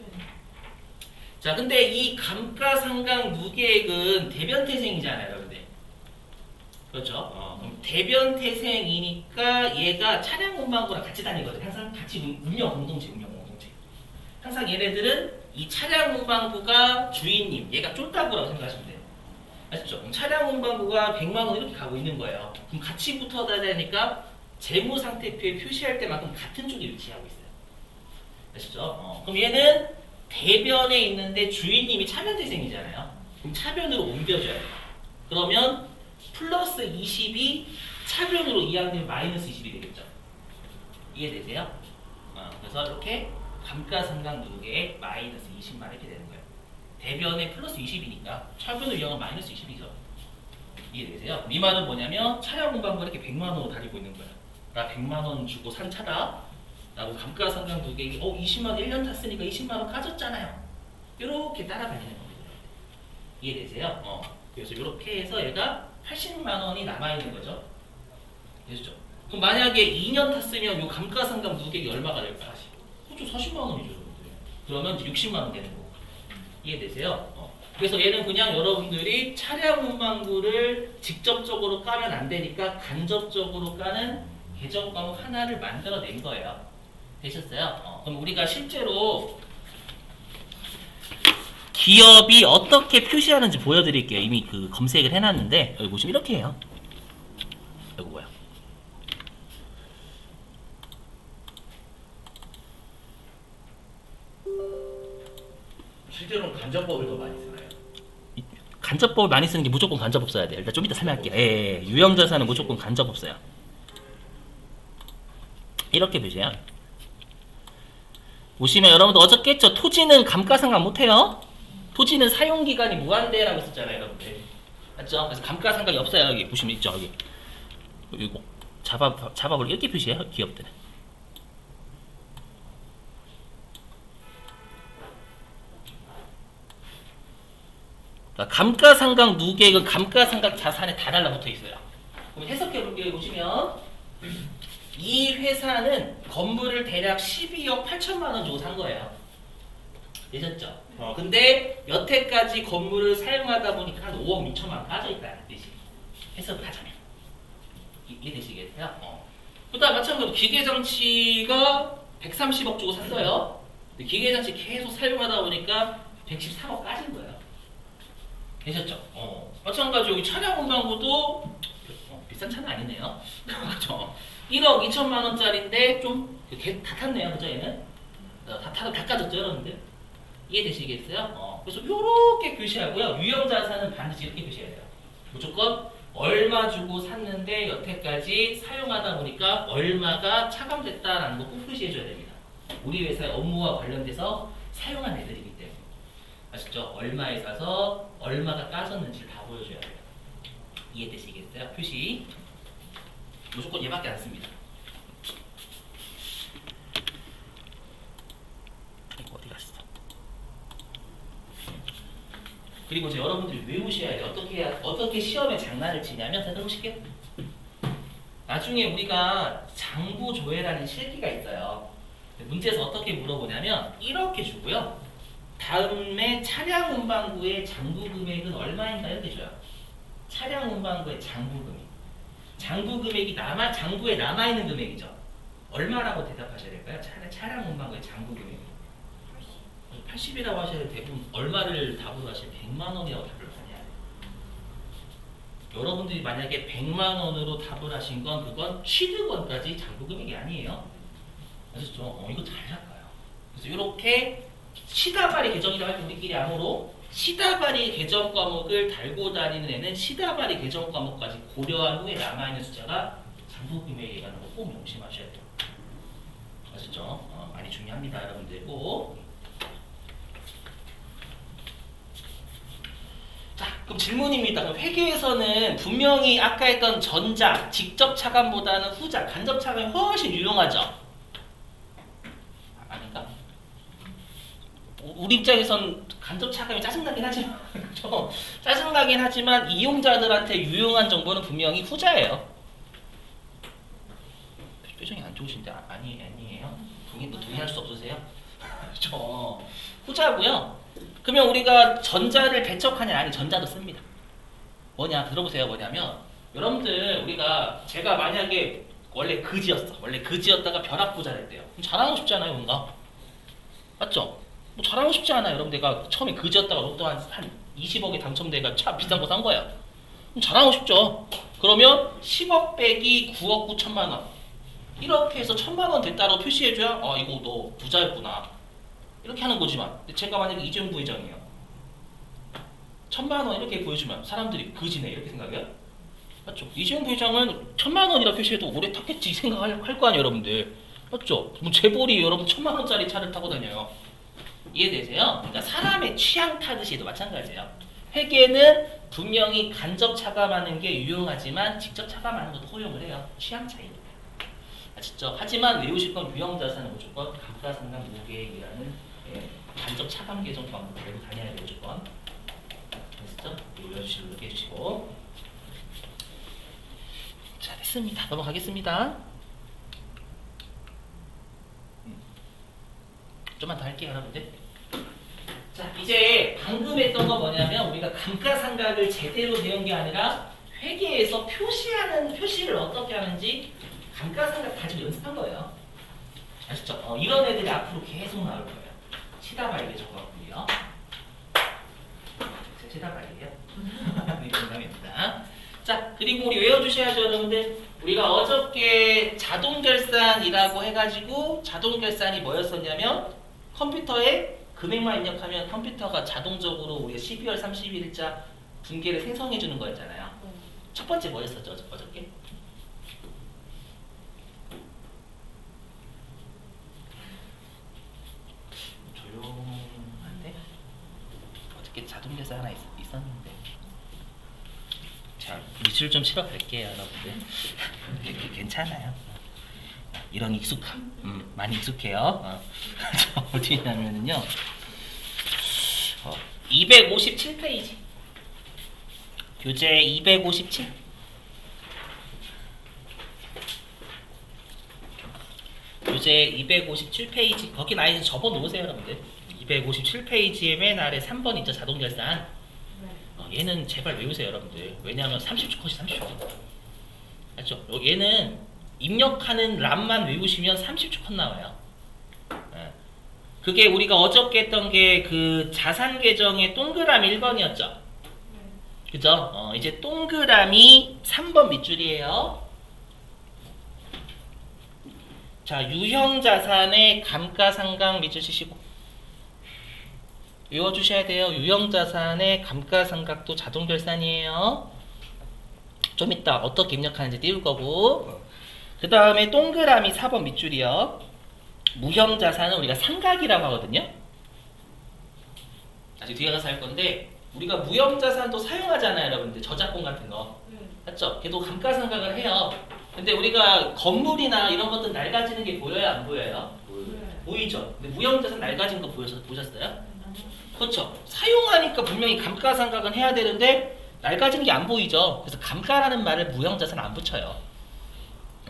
자, 근데 이 감가상각 무계획은 대변태생이잖아요, 여러분들. 그렇죠? 그럼 대변태생이니까 얘가 차량 운반구랑 같이 다니거든. 항상 같이 운영 공동체. 항상 얘네들은 이 차량 운반구가 주인님, 얘가 쫄따구라고 생각하시면 돼요. 아시죠? 그럼 차량 운반구가 100만 원 이렇게 가고 있는 거예요. 그럼 같이 붙어 다니니까 재무상태표에 표시할 때만큼 같은 쪽에 위치하고 있어요. 아시죠? 그럼 얘는 대변에 있는데 주인님이 차변태생이잖아요. 그럼 차변으로 옮겨줘야 돼요. 그러면 플러스 20이 차변으로 이항되면 마이너스 20이 되겠죠. 이해되세요? 그래서 이렇게 감가상각 무계획 마이너스 20만 이렇게 되는 거예요. 대변에 플러스 20이니까 차변으로 이항은 마이너스 20이죠. 이해되세요? 이 말은 뭐냐면 차량 운반구가 이렇게 100만 원으로 다니고 있는 거예요. 나 100만 원 주고 산 차다. 라고 감가상각 무계획이 20만 원 1년 탔으니까 20만 원 까졌잖아요. 이렇게 따라다니는 겁니다. 이해되세요? 그래서 이렇게 해서 얘가 80만 원이 남아있는 거죠. 되시죠? 그럼 만약에 2년 탔으면 이 감가상각 무계획이 얼마가 될까요? 그렇죠. 40만 원이죠. 그러면 이제 60만 원 되는 거고. 이해되세요? 그래서 얘는 그냥 여러분들이 차량 운반구를 직접적으로 까면 안 되니까 간접적으로 까는 계정 과목 하나를 만들어낸 거예요. 되셨어요? 그럼 우리가 실제로 기업이 어떻게 표시하는지 보여드릴게요. 이미 그 검색을 해놨는데 여기 보시면 이렇게 해요. 이거 뭐야? 실제로는 간접법을 더 많이 쓰나요? 간접법을 많이 쓰는 게 무조건 간접법 써야 돼요. 일단 좀 이따 설명할게요. 예, 유형자산은 무조건 간접법 써요. 이렇게 보세요. 보시면 여러분들 어저께했죠? 토지는 감가상각 못해요. 토지는 사용기간이 무한대라고 했었잖아요, 여러분들. 맞죠? 그래서 감가상각이 없어요. 여기 보시면 있죠, 여기. 이거 잡아볼 이렇게 표시해요, 기업들은. 감가상각 누계액은 감가상각 자산에 다 달라붙어 있어요. 그럼 해석해 볼게요. 보시면 이 회사는 건물을 대략 12억 8천만 원 주고 산 거예요. 되셨죠? 근데 여태까지 건물을 사용하다 보니까 한 5억 6천만 원 빠져 있다는 뜻이 해석을 하자면 이해되시겠어요? 그다음 마찬가지로 기계장치가 130억 주고 샀어요. 근데 기계장치 계속 사용하다 보니까 113억 까진 거예요. 되셨죠? 마찬가지로 여기 차량 운반부도 비싼 차는 아니네요. 그렇죠? 1억 2천만 원짜리인데 좀 다 탔네요. 그죠? 얘는 다 까졌죠, 여러분들? 이해되시겠어요? 그래서 이렇게 표시하고요. 유형자산은 반드시 이렇게 표시해야 돼요. 무조건 얼마 주고 샀는데 여태까지 사용하다 보니까 얼마가 차감됐다라는 거 꼭 표시해줘야 됩니다. 우리 회사의 업무와 관련돼서 사용한 애들이기 때문에. 아시죠? 얼마에 사서 얼마가 까졌는지를 다 보여줘야 돼요. 이해되시겠어요? 표시. 무조건 얘밖에 안 씁니다. 이거 어디 갔어? 그리고 이제 여러분들이 외우셔야 돼요. 어떻게 시험에 장난을 치냐면, 자, 들어보실게요. 나중에 우리가 장부조회라는 실기가 있어요. 문제에서 어떻게 물어보냐면, 이렇게 주고요. 다음에 차량 운반구의 장부 금액은 얼마인가 이렇게 줘요. 차량 운반구의 장부 금액. 장부 금액이 장부에 남아있는 금액이죠. 얼마라고 대답하셔야 될까요? 차량 운반구의 장부 금액. 80이라고 하셔야 될 대부분 얼마를 답으로 하시면 100만 원이라고 답을 많이 해요. 여러분들이 만약에 100만 원으로 답을 하신 건 그건 취득원까지 장부 금액이 아니에요. 아시죠? 이거 잘 잡아요. 그래서 이렇게 시다발이 계정이라고 할 때 우리끼리 암호로 시다발이 계정 과목을 달고 다니는 애는 시다발이 계정 과목까지 고려한 후에 남아있는 숫자가 장부 금액이라는 거 꼭 명심하셔야 돼요. 아시죠? 많이 중요합니다, 여러분들 꼭. 자, 그럼 질문입니다. 그럼 회계에서는 분명히 아까 했던 전자, 직접 차감보다는 후자, 간접 차감이 훨씬 유용하죠? 아닌가? 우리 입장에선 간접 차감이 짜증나긴 하지만, 그렇죠? 짜증나긴 하지만 이용자들한테 유용한 정보는 분명히 후자예요. 표정이 안 좋으신데 아니에요? 동의할 수 없으세요? 그렇죠? 후자고요. 그러면 우리가 전자를 배척하냐? 아니, 전자도 씁니다. 뭐냐? 들어보세요. 뭐냐면 여러분들 우리가 제가 만약에 원래 그지였다가 벼락부자를 했대요. 그럼 자랑하고 싶지 않아요, 뭔가? 맞죠? 뭐 자랑하고 싶지 않아요. 여러분 내가 처음에 그지였다가 로또 한 20억에 당첨돼가 차 비싼 거 산 거야. 그럼 자랑하고 싶죠. 그러면 10억 빼기 9억 9천만 원 이렇게 해서 1,000만 원 됐다고 표시해줘야 이거 너 부자였구나. 이렇게 하는 거지만 제가 만약에 이재용 부회장이에요. 1,000만 원 이렇게 보여주면 사람들이 그지네 이렇게 생각해요? 맞죠? 이재용 부회장은 1,000만 원이라 표시해도 오래 탔겠지 생각할 거 아니에요, 여러분들. 맞죠? 뭐 재벌이 여러분 1,000만 원짜리 차를 타고 다녀요. 이해되세요? 그러니까 사람의 취향 타듯이도 마찬가지예요. 회계는 분명히 간접 차감하는 게 유용하지만 직접 차감하는 것도 허용을 해요. 취향 차이입니다. 아시죠? 하지만 외우실 건 유형자산은 무조건 감가상각 무계획이라는 간접 차감 계정 방법을 외우고 다녀야 돼요, 무조건. 아시죠? 외워주시고 이렇게 해주시고. 자, 됐습니다. 넘어가겠습니다. 좀만 더 할게요, 여러분들. 자, 이제 방금 했던 건 뭐냐면 우리가 감가상각을 제대로 배운 게 아니라 회계에서 표시를 어떻게 하는지 감가상각 가지고 연습한 거예요. 아시죠? 이런 애들이 앞으로 계속 나올 거예요. 치다발이게 적어갖고요. 치다발이에요. 네, 농담입니다. 자, 그리고 우리 외워주셔야죠, 여러분들. 우리가 어저께 자동결산이라고 해가지고 자동결산이 뭐였었냐면 컴퓨터에 금액만 입력하면 컴퓨터가 자동적으로 우리가 12월 31일자 분계를 생성해주는 거였잖아요. 첫 번째 뭐였었죠, 어저께? 조용한데? 어저께 자동결산 하나 있었는데. 자, 미술 좀 치러 갈게요, 여러분들. 괜찮아요. 이런 익숙함, 많이 익숙해요. 어디 있냐면요, 257페이지. 교재 257. 교재 257페이지. 거긴 아예 접어 놓으세요, 여러분들. 257페이지에 맨 아래 3번 있죠, 자동 결산. 네. 얘는 제발 외우세요, 여러분들. 왜냐하면 30초 컷이 30초 컷. 맞죠? 얘는 입력하는 람만 외우시면 30초 컷 나와요. 예. 그게 우리가 어저께 했던 게 그 자산 계정의 동그라미 1번이었죠. 네. 그죠? 이제 동그라미 3번 밑줄이에요. 자, 유형 자산의 감가상각 밑줄 치시고 외워주셔야 돼요. 유형 자산의 감가상각도 자동 결산이에요. 좀 이따 어떻게 입력하는지 띄울 거고. 그 다음에 동그라미 4번 밑줄이요. 무형 자산은 우리가 상각이라고 하거든요. 아직 뒤에 가서 할 건데 우리가 무형 자산도 사용하잖아요, 여러분들. 저작권 같은 거. 네. 맞죠? 걔도 감가상각을 해요. 근데 우리가 건물이나 이런 것들 낡아지는 게 보여요, 안 보여요? 네. 보이죠? 근데 무형 자산 낡아진 거 보셨어요? 그렇죠. 사용하니까 분명히 감가상각은 해야 되는데 낡아지는 게 안 보이죠. 그래서 감가라는 말을 무형 자산 안 붙여요.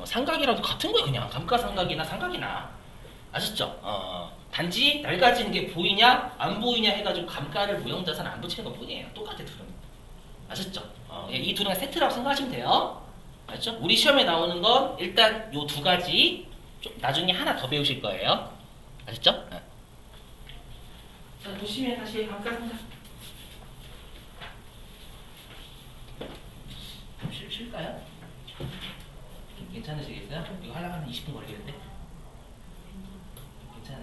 상각이라도 같은 거예요. 그냥 감가상각이나 상각이나. 아셨죠? 단지 낡아지는 게 보이냐 안 보이냐 해가지고 감가를 무형 자산 안 붙이는 것 뿐이에요. 똑같아 둘은. 아셨죠? 이 둘은 세트라고 생각하시면 돼요. 알죠? 우리 시험에 나오는 건 일단 요 두 가지. 좀 나중에 하나 더 배우실 거예요. 아셨죠? 자, 보시면 다시 감가상각. 좀 쉴까요? 괜찮으시겠어요? 이거 하려면 한 20분 걸리겠는데?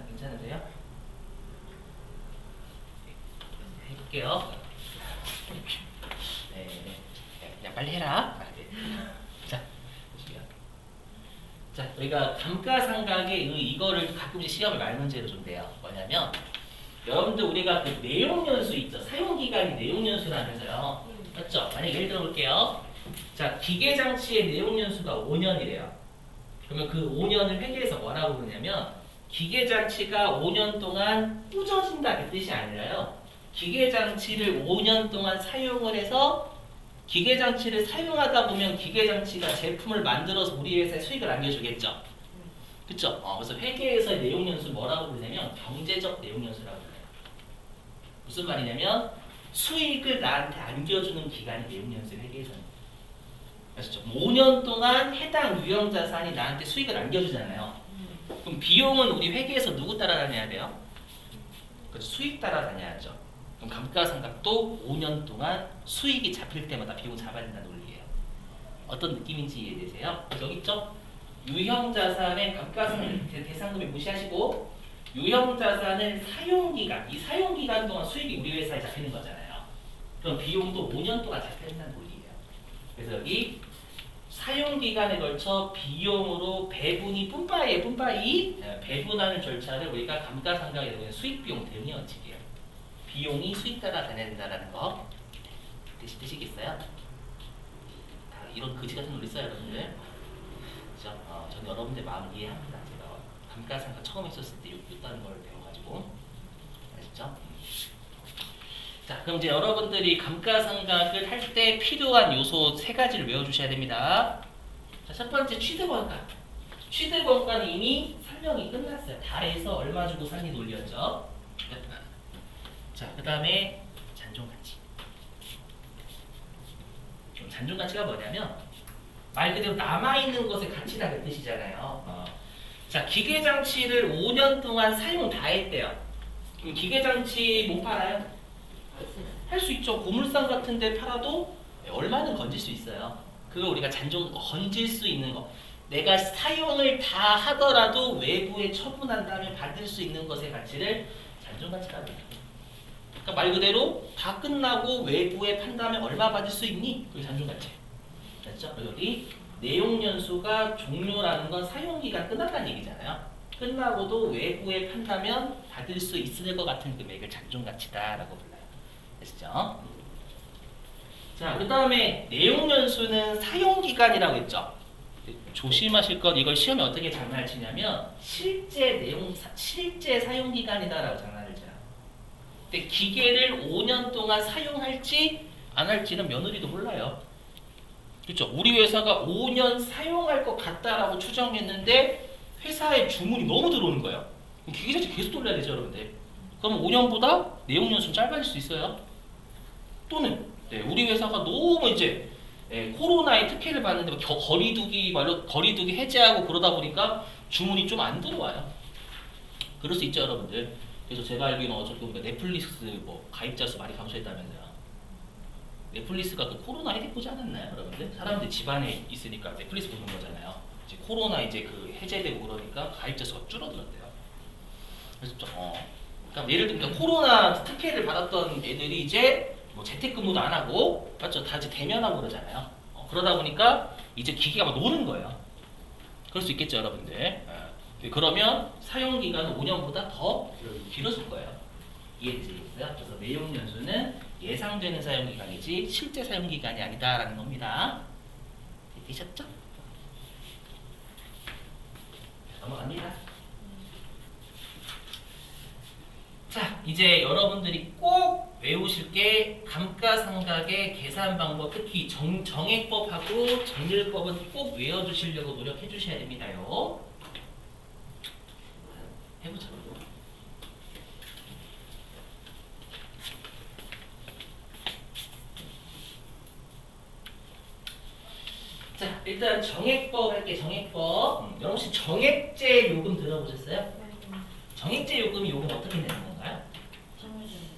괜찮으세요? 해볼게요. 네, 그냥 빨리 해라. 자, 보시게요. 자, 우리가 감가상각의 이거를 가끔씩 시험에 말 문제로 좀 내요. 뭐냐면 여러분들 우리가 그 내용연수 있죠? 사용기간이 내용연수라면서요. 맞죠? 만약 예를 들어 볼게요. 자, 기계장치의 내용연수가 5년이래요. 그러면 그 5년을 회계해서 뭐라고 그러냐면 기계장치가 5년 동안 꾸져진다 그 뜻이 아니라요. 기계장치를 5년 동안 사용을 해서 기계장치를 사용하다 보면 기계장치가 제품을 만들어서 우리 회사에 수익을 안겨주겠죠. 그쵸? 그래서 회계에서의 내용연수 뭐라고 그러냐면 경제적 내용연수라고 그래요. 무슨 말이냐면 수익을 나한테 안겨주는 기간이 내용연수 회계에서는. 아시죠? 5년 동안 해당 유형 자산이 나한테 수익을 안겨주잖아요. 그럼 비용은 우리 회계에서 누구 따라다녀야 돼요? 그렇죠. 수익 따라다녀야죠. 그럼 감가상각도 5년 동안 수익이 잡힐 때마다 비용 잡아야 된다는 논리예요. 어떤 느낌인지 이해되세요? 여기 있죠? 유형 자산의 감가상각 대상금을 무시하시고 유형 자산은 사용기간, 이 사용기간 동안 수익이 우리 회사에 잡히는 거잖아요. 그럼 비용도 5년 동안 잡혀야 된다는 논리예요. 그래서 여기 사용기간에 걸쳐 비용으로 배분이 뿜빠이에 뿜빠이 배분하는 절차를 우리가 감가상각에 대한 수익비용 대응의 원칙이에요. 비용이 수익 따라 다녀야 된다는 거 되시겠어요? 다 이런 거지 같은 논리 써요, 여러분들. 그죠? 전 여러분들 마음 이해합니다. 제가 감가상각 처음 했었을 때 이딴 걸 배워가지고 아시죠? 자, 그럼 이제 여러분들이 감가상각을 할 때 필요한 요소 3가지를 외워주셔야 됩니다. 자, 첫 번째 취득원가. 취득원가는 이미 설명이 끝났어요. 다 해서 얼마 주고 사니 논리였죠. 자, 그 다음에 잔존가치. 그럼 잔존가치가 뭐냐면 말 그대로 남아있는 것의 가치다 그 뜻이잖아요. 자, 기계장치를 5년 동안 사용 다 했대요. 그럼 기계장치 못 팔아요? 할 수 있죠. 고물상 같은 데 팔아도 얼마는 건질 수 있어요. 그거 우리가 건질 수 있는 거. 내가 사용을 다 하더라도 외부에 처분한 다음에 받을 수 있는 것의 가치를 잔존가치라고 해요. 그러니까 말 그대로 다 끝나고 외부에 판다면 얼마 받을 수 있니? 그게 잔존가치. 됐죠? 여기 내용연수가 종료라는 건 사용기간 끝났다는 얘기잖아요. 끝나고도 외부에 판다면 받을 수 있을 것 같은 금액을 잔존가치다라고 불러요. 아시죠? 자, 그 다음에 내용연수는 사용기간이라고 했죠. 조심하실 건 이걸 시험에 어떻게 장난을 치냐면 실제 사용기간이다라고 장난을 쳐요. 근데 기계를 5년 동안 사용할지 안 할지는 며느리도 몰라요. 그렇죠? 우리 회사가 5년 사용할 것 같다라고 추정했는데 회사에 주문이 너무 들어오는 거예요. 그럼 기계 자체 계속 돌려야 되죠, 여러분들. 그럼 5년보다 내용 연수는 짧아질 수 있어요. 또는 우리 회사가 너무 이제 코로나의 특혜를 받는데 거리두기 해제하고 그러다 보니까 주문이 좀 안 들어와요. 그럴 수 있죠, 여러분들. 그래서 제가 알기로는 어쨌든 넷플릭스 뭐 가입자 수 많이 감소했다면서요. 넷플릭스가 그 코로나 혜택 보지 않았나요, 여러분들? 사람들이 집안에 있으니까 넷플릭스 보는 거잖아요. 이제 코로나 이제 그 해제되고 그러니까 가입자 수가 줄어들었대요. 그래서 그러니까 예를 들면 코로나 특혜를 받았던 애들이 이제 뭐 재택근무도 안 하고 맞죠? 다 이제 대면하고 그러잖아요. 그러다 보니까 이제 기계가 막 노는 거예요. 그럴 수 있겠죠, 여러분들. 그러면 사용 기간은 5년보다 더 길어질 거예요. 이해되시겠어요? 그래서 내용 연수는 예상되는 사용 기간이지 실제 사용 기간이 아니다라는 겁니다. 되셨죠? 넘어갑니다. 자, 이제 여러분들이 꼭 외우실 게 감가상각의 계산 방법, 특히 정액법하고 정률법은 꼭 외워주시려고 노력해 주셔야 됩니다요. 해보자. 자, 일단 정액법 할게. 정액법. 여러분 혹시 정액제 요금 들어보셨어요? 정액제 요금이 요금 어떻게 내는 건가요?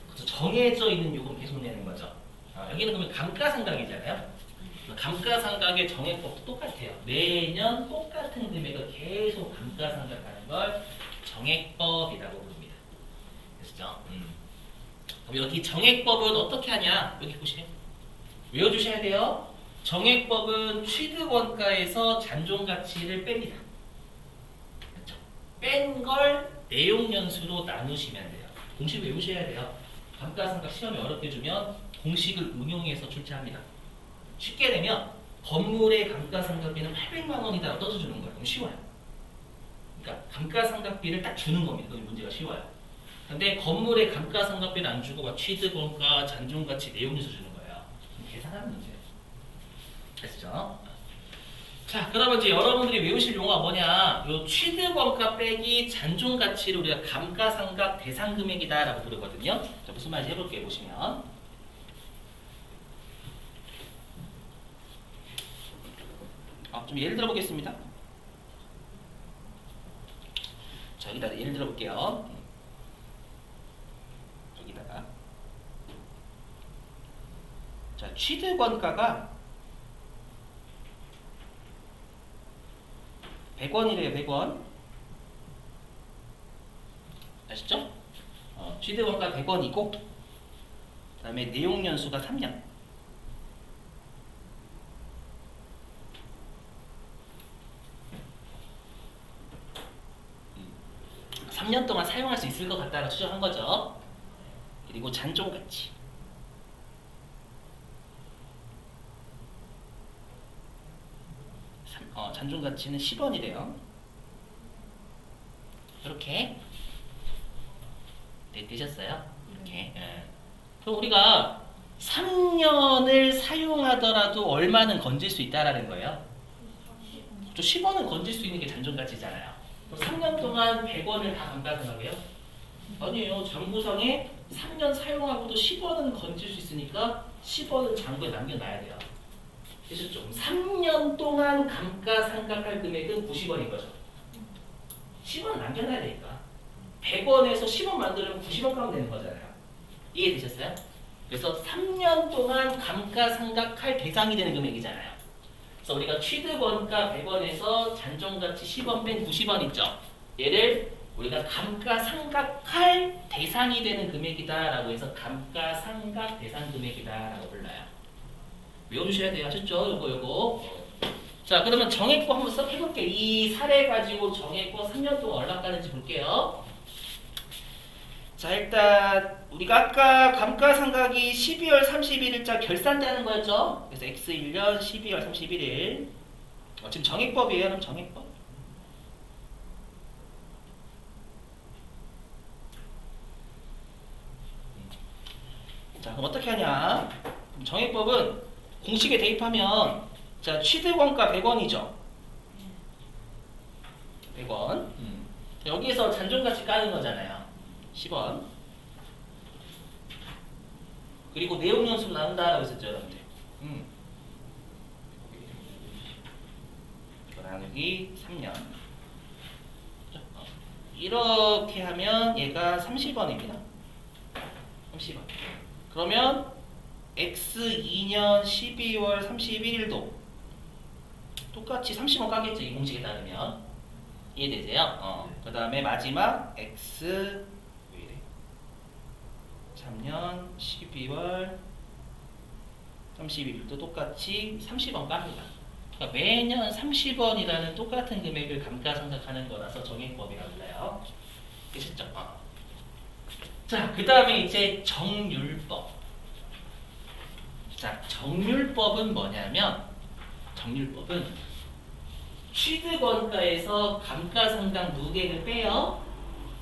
그렇죠. 정해져 있는 요금 계속 내는 거죠. 여기는 그러면 감가상각이잖아요. 감가상각의 정액법도 똑같아요. 매년 똑같은 금액을 계속 감가상각하는 걸 정액법이라고 부릅니다. 그렇죠? 그럼 여기 정액법은 어떻게 하냐? 여기 보시면 외워주셔야 돼요. 정액법은 취득원가에서 잔존가치를 뺍니다. 그렇죠? 뺀 걸 내용연수로 나누시면 돼요. 공식 외우셔야 돼요. 감가상각 시험이 어렵게 주면 공식을 응용해서 출제합니다. 쉽게 되면 건물의 감가상각비는 800만 원이다 떠주는 거예요. 그럼 쉬워요. 그러니까 감가상각비를 딱 주는 겁니다. 그럼 문제가 쉬워요. 근데 건물의 감가상각비를 안 주고 막 취득원가, 잔존가치, 내용연수 주는 거예요. 계산하는 문제예요. 됐죠? 자, 그러면 이제 여러분들이 외우실 용어가 뭐냐? 요 취득원가 빼기 잔존가치를 우리가 감가상각 대상금액이다라고 부르거든요. 자, 무슨 말인지 해볼게요. 보시면 좀 예를 들어보겠습니다. 자, 여기다 예를 들어볼게요. 여기다가 자, 취득원가가 100원이래요. 100원. 아시죠? 취득원가 100원이고 그 다음에 내용연수가 3년. 3년 동안 사용할 수 있을 것 같다고 추정한 거죠. 그리고 잔존가치. 잔존가치는 10원이래요. 이렇게 되셨어요? 이렇게. 그럼 우리가 3년을 사용하더라도 얼마는 건질 수 있다라는 거예요. 10원은 건질 수 있는 게 잔존가치잖아요. 그럼 3년 동안 100원을 다 감가상각해요? 아니에요. 장부상에 3년 사용하고도 10원은 건질 수 있으니까 10원은 장부에 남겨놔야 돼요. 그래서 좀 3년 동안 감가상각할 금액은 90원인 거죠. 10원 남겨놔야 되니까 100원에서 10원 만들면 90원 값 되는 거잖아요. 이해되셨어요? 그래서 3년 동안 감가상각할 대상이 되는 금액이잖아요. 그래서 우리가 취득원가 100원에서 잔존가치 10원 뺀 90원 있죠. 얘를 우리가 감가상각할 대상이 되는 금액이다라고 해서 감가상각 대상 금액이다라고 불러요. 외워주셔야 돼요. 아셨죠? 요거. 자, 그러면 정액법 한번 써 해볼게요. 이 사례 가지고 정액법 3년 동안 얼마 가는지 볼게요. 자, 일단 우리가 아까 감가상각이 12월 31일자 결산되는 거였죠? 그래서 X1년 12월 31일. 지금 정액법이에요. 그럼 정액법. 자, 그럼 어떻게 하냐? 정액법은 공식에 대입하면 자 취득원가 100원이죠. 100원. 여기에서 잔존가치 까는 거잖아요. 10원. 그리고 내용연수로 나눈다라고 했었죠, 여러분들. 나누기 3년. 이렇게 하면 얘가 30원입니다. 30원. 그러면 X 2년 12월 31일도 똑같이 30원 까겠죠, 이 공식에 따르면. 이해되세요? 그 다음에 마지막 X 3년 12월 31일도 똑같이 30원 깝니다. 그러니까 매년 30원이라는 똑같은 금액을 감가상각하는 거라서 정액법이라고 불러요. 되셨죠? 자, 그 다음에 이제 정률법. 자, 정률법은 뭐냐면 정률법은 취득원가에서 감가상각 누계를 빼요.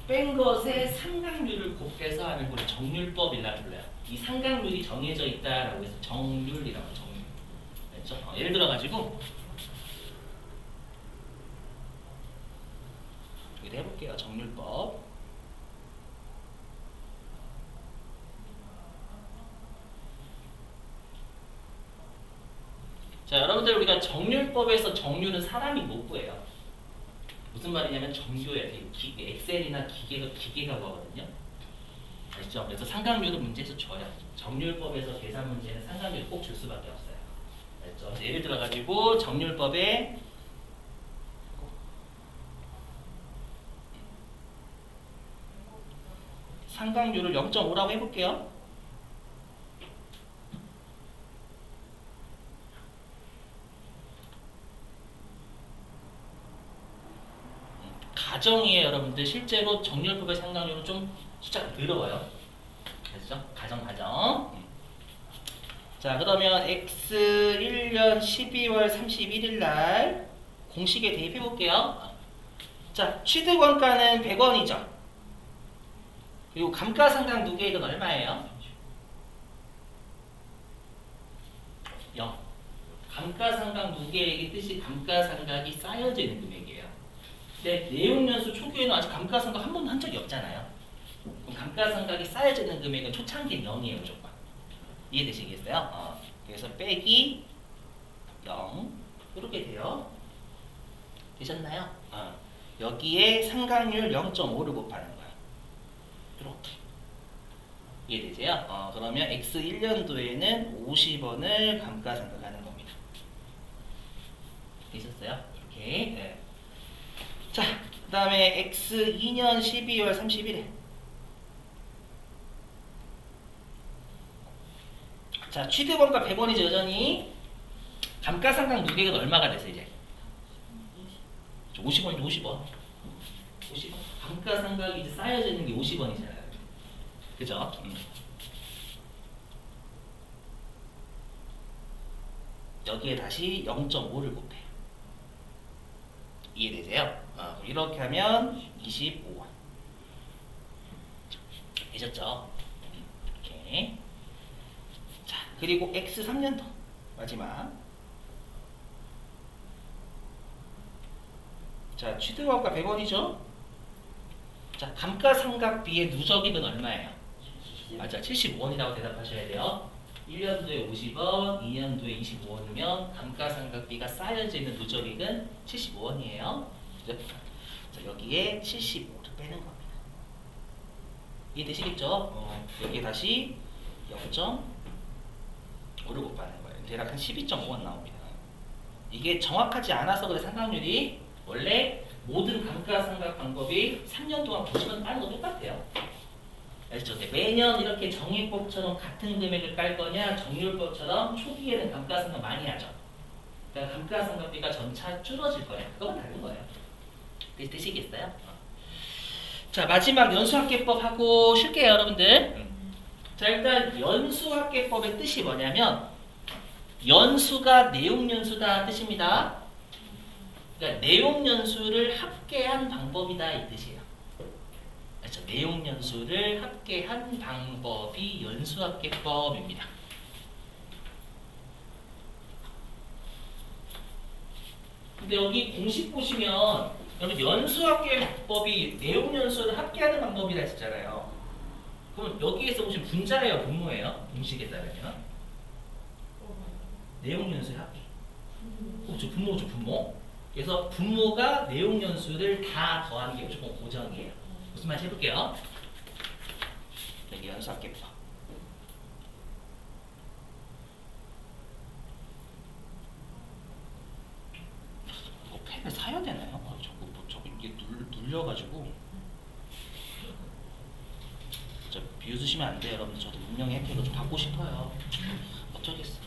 뺀 것의 상각률을 곱해서 하는 걸 정률법이라고 불러요. 이 상각률이 정해져 있다라고 해서 정률이라고 정률. 그렇죠? 예를 들어 가지고 여기다 해볼게요. 정률법. 자, 여러분들 우리가 정률법에서 정률은 사람이 못 구해요. 무슨 말이냐면 정교예요. 엑셀이나 기계가 거거든요. 아시죠? 그래서 상각률은 문제에서 줘요. 정률법에서 계산 문제는 상각률 꼭 줄 수밖에 없어요. 알죠? 예를 들어 가지고 정률법에 상각률을 0.5라고 해볼게요. 가정이에요, 여러분들. 실제로 정률법의 상각률은 좀 숫자가 늘어요. 그렇죠? 가정. 자, 그러면 X 1년 12월 31일 날 공식에 대입해 볼게요. 자, 취득원가는 100원이죠. 그리고 감가상각 누계액은 얼마예요? 0. 감가상각 누계액의 뜻이 감가상각이 쌓여져 있는 금액이에요. 근데 내용연수 초기에는 아직 감가상각 한 번도 한 적이 없잖아요. 그럼 감가상각이 쌓여져 있는 금액은 초창기는 0이에요, 무조건. 이해되시겠어요? 그래서 빼기 0 이렇게 돼요. 되셨나요? 여기에 상각률 0.5를 곱하는 거예요. 이렇게. 이해되세요? 그러면 X 1년도에는 50원을 감가상각하는 겁니다. 되셨어요? 이렇게. 네. 자, 그 다음에 X 2년 12월 31일. 자, 취득원가 100원이죠, 여전히. 감가상각 누계액은 얼마가 됐어요, 이제? 50원이죠, 50원. 50원. 감가상각이 이제 쌓여져 있는 게 50원이잖아요. 그죠? 여기에 다시 0.5를 곱해요. 이해되세요? 이렇게 하면 25원. 되셨죠? 이렇게. 자, 그리고 X 3년도 마지막. 자, 취득원가 100원이죠? 자, 감가상각비의 누적액은 얼마예요? 맞아, 75원이라고 대답하셔야 돼요. 1년도에 50원, 2년도에 25원이면 감가상각비가 쌓여져 있는 누적액은 75원이에요. 그죠? 자, 여기에 75를 빼는 겁니다. 이해되시겠죠? 여기에 다시 0.5를 곱하는 거예요. 대략 한 12.5원 나옵니다. 이게 정확하지 않아서 그래. 상각률이 원래 모든 감가상각 방법이 3년 동안 90원 까는 거 똑같아요. 알죠? 매년 이렇게 정액법처럼 같은 금액을 깔 거냐, 정률법처럼 초기에는 감가상각 많이 하죠. 그러니까 감가상각비가 점차 줄어질 거예요. 그건 다른 거예요. 되시겠어요? 자, 마지막 연수합계법 하고 쉴게요, 여러분들. 자, 일단 연수합계법의 뜻이 뭐냐면 연수가 내용연수다 뜻입니다. 그러니까 내용연수를 합계한 방법이다 이 뜻이에요. 그렇죠? 내용연수를 합계한 방법이 연수합계법입니다. 근데 여기 공식 보시면 여러분 연수합계법이 내용연수를 합계하는 방법이라 했잖아요. 그럼 여기에서 보시면 분자예요, 분모예요? 공식에 따르면 내용연수의 합계. 그렇죠, 분모죠, 분모. 그래서 분모가 내용연수를 다 더하는 게 무조건 고정이에요. 무슨 말인지 해볼게요. 여기 연수합계법. 펜을 사야 되나요? 자꾸 이게 눌려가지고 저 비웃으시면 쓰시면 안 돼요, 여러분들. 저도 분명히 혜택을 좀 받고 싶어요. 어쩌겠어.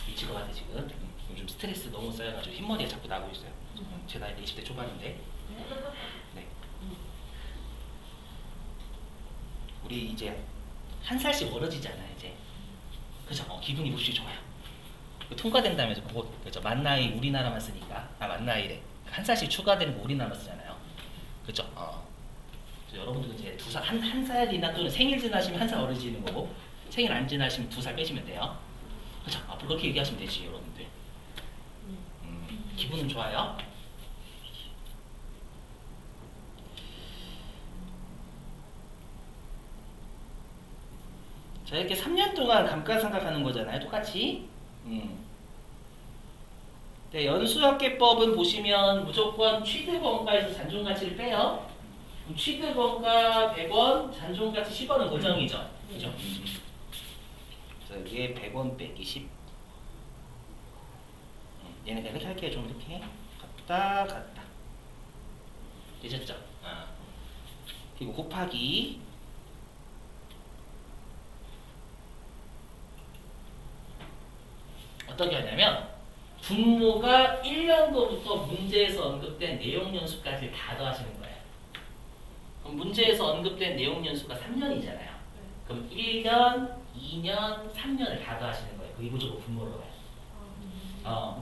미칠 것 같아 지금. 요즘 스트레스 너무 쌓여가지고 흰머리가 자꾸 나고 있어요. 제 나이가 20대 초반인데. 네. 우리 이제 한 살씩 멀어지잖아요, 이제. 그죠? 기분이 몹시 좋아요. 통과된다면서 곧 그죠? 만 나이 우리나라만 쓰니까 만 나이래. 한 살씩 추가되는 거 우리나라만 쓰잖아요. 그죠? 여러분들도 이제 한 살이나 또는 생일 지나시면 한 살 어려지는 거고 생일 안 지나시면 2살 빼시면 돼요. 그죠? 앞으로 그렇게 얘기하시면 되지, 여러분들. 기분은 좋아요. 자, 이렇게 3년 동안 감가상각하는 거잖아요, 똑같이. 네, 연수합계법은 보시면 무조건 취득원가에서 잔존가치를 빼요. 그럼 취득원가 100원, 잔존가치 10원은 고정이죠. 그죠? 그래서 이게 100원 빼기 10. 얘는 그냥 이렇게 할게요. 좀 이렇게 갔다. 되셨죠? 그리고 곱하기 어떻게 하냐면 분모가 1년도부터 문제에서 언급된 내용연수까지 다 더하시는 거예요. 그럼 문제에서 언급된 내용연수가 3년이잖아요. 그럼 1년, 2년, 3년을 다 더하시는 거예요. 그게 무조건 분모로 가요.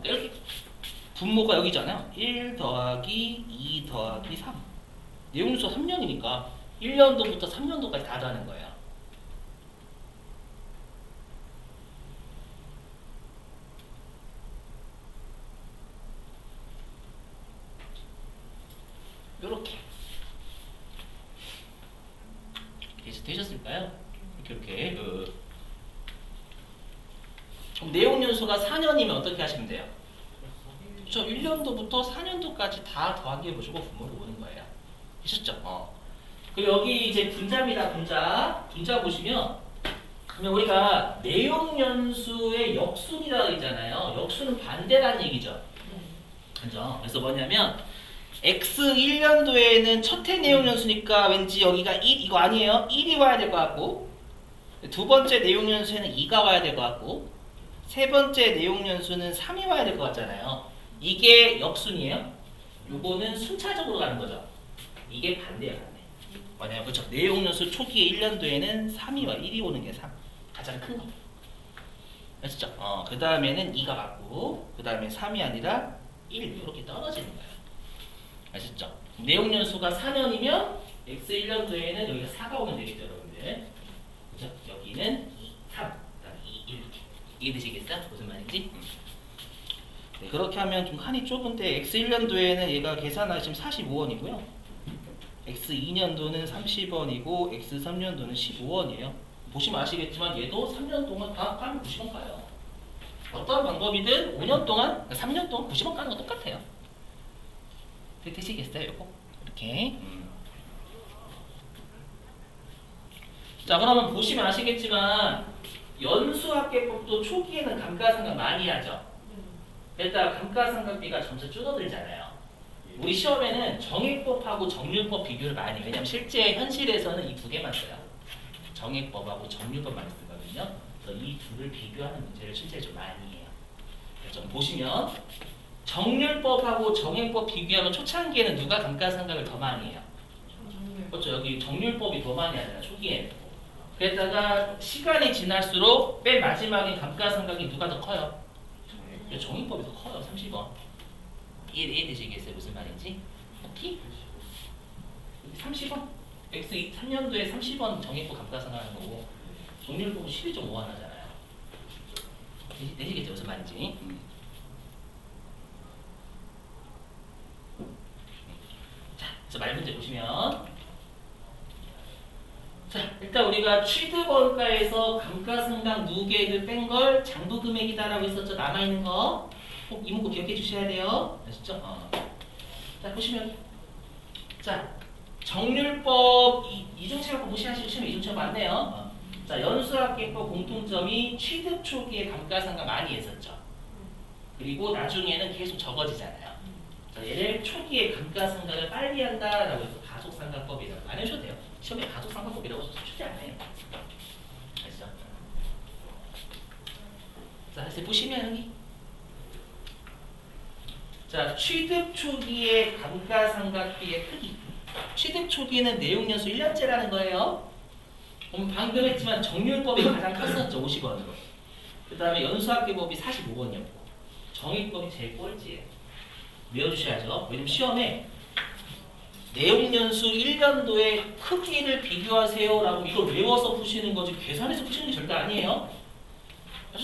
그러니까 이렇게 분모가 여기잖아요. 1 더하기 2 더하기 3. 내용연수가 3년이니까 1년도부터 3년도까지 다 더하는 거예요. 요렇게 되셨을까요? 이렇게 그럼 내용연수가 4년이면 어떻게 하시면 돼요? 그렇죠. 1년도부터 4년도까지 다 더하기 해보시고 분모를 보는 거예요. 되셨죠? 그리고 여기 이제 분자입니다. 분자 보시면 그러면 우리가 내용연수의 역순이라고 했잖아요. 역순은 반대라는 얘기죠. 그죠? 그래서 뭐냐면 X 1년도에는 첫해 내용연수니까 왠지 여기가 1, 이거 아니에요? 1이 와야 될 것 같고, 두 번째 내용연수에는 2가 와야 될 것 같고, 세 번째 내용연수는 3이 와야 될 것 같잖아요. 이게 역순이에요. 요거는 순차적으로 가는 거죠. 이게 반대야, 반대. 뭐냐면 그렇죠. 내용연수 초기에 1년도에는 3이와 1이 오는 게 가장 큰 거. 아시죠? 그 다음에는 2가 맞고, 그 다음에 3이 아니라 1 이렇게 떨어지는 거예요. 아시죠? 내용연수가 4년이면 X 1년도에는 여기가 4가 오면 되겠죠, 여러분들. 그죠? 여기는 2, 3, 그다음 2, 1. 이해되시겠어요? 무슨 말인지? 네, 그렇게 하면 좀 칸이 좁은데 X 1년도에는 얘가 계산하시면 45원이고요. X 2년도는 30원이고 X 3년도는 15원이에요. 보시면 아시겠지만 얘도 3년 동안 다 까면 90원 가요. 어떤 방법이든 5년 동안, 3년 동안 90원 까는 거 똑같아요. 되시겠어요, 요거? 이렇게. 자, 그러면 보시면 아시겠지만 연수합계법도 초기에는 감가상각 많이 하죠. 그랬다가 감가상각비가 점차 줄어들잖아요. 우리 시험에는 정액법하고 정률법 비교를 많이 해요. 왜냐면 실제 현실에서는 이 두 개만 써요. 정액법하고 정률법만 쓰거든요. 그래서 이 둘을 비교하는 문제를 실제 좀 많이 해요. 좀 보시면 정률법하고 정액법 비교하면 초창기에는 누가 감가상각을 더 많이 해요? 그렇죠. 여기 정률법이 더 많이 하잖아요, 초기에는. 그랬다가 시간이 지날수록 맨 마지막에 감가상각이 누가 더 커요? 정액법이 더 커요, 30원. 이해되시겠어요, 무슨 말인지? 오케이? 30원? X 3년도에 30원 정액법 감가상각하는 거고 정률법은 12.5원 하잖아요. 되시겠죠, 무슨 말인지? 자, 말 문제 보시면 자, 일단 우리가 취득원가에서 감가상각 누계를 뺀 걸 장부 금액이다라고 했었죠. 남아있는 거. 꼭 이 문구 기억해 주셔야 돼요. 아시죠? 자, 보시면 자, 정률법 이중체법 무시하시고 시험에 이중체법 맞네요. 자, 연수학계법 공통점이 취득 초기에 감가상각 많이 했었죠. 그리고 나중에는 계속 적어지잖아요. 자, 얘를 초기에 감가상각을 빨리 한다라고 해서 가속상각법이라고 안 해주셔도 돼요. 시험에 가속상각법이라고 출제 안 해요. 아시죠? 자, 이제 보시면 여기 자, 취득 초기의 감가상각비의 크기. 취득 초기에는 내용연수 1년째라는 거예요. 방금 했지만 정률법이 가장 컸었죠. 50원으로. 그 다음에 연수학계법이 45원이었고 정의법이 제일 꼴찌예요. 외워주셔야죠. 왜냐면 시험에 내용연수 1년도의 크기를 비교하세요 라고 이걸 외워서 푸시는 거지 계산해서 푸시는 게 절대 아니에요.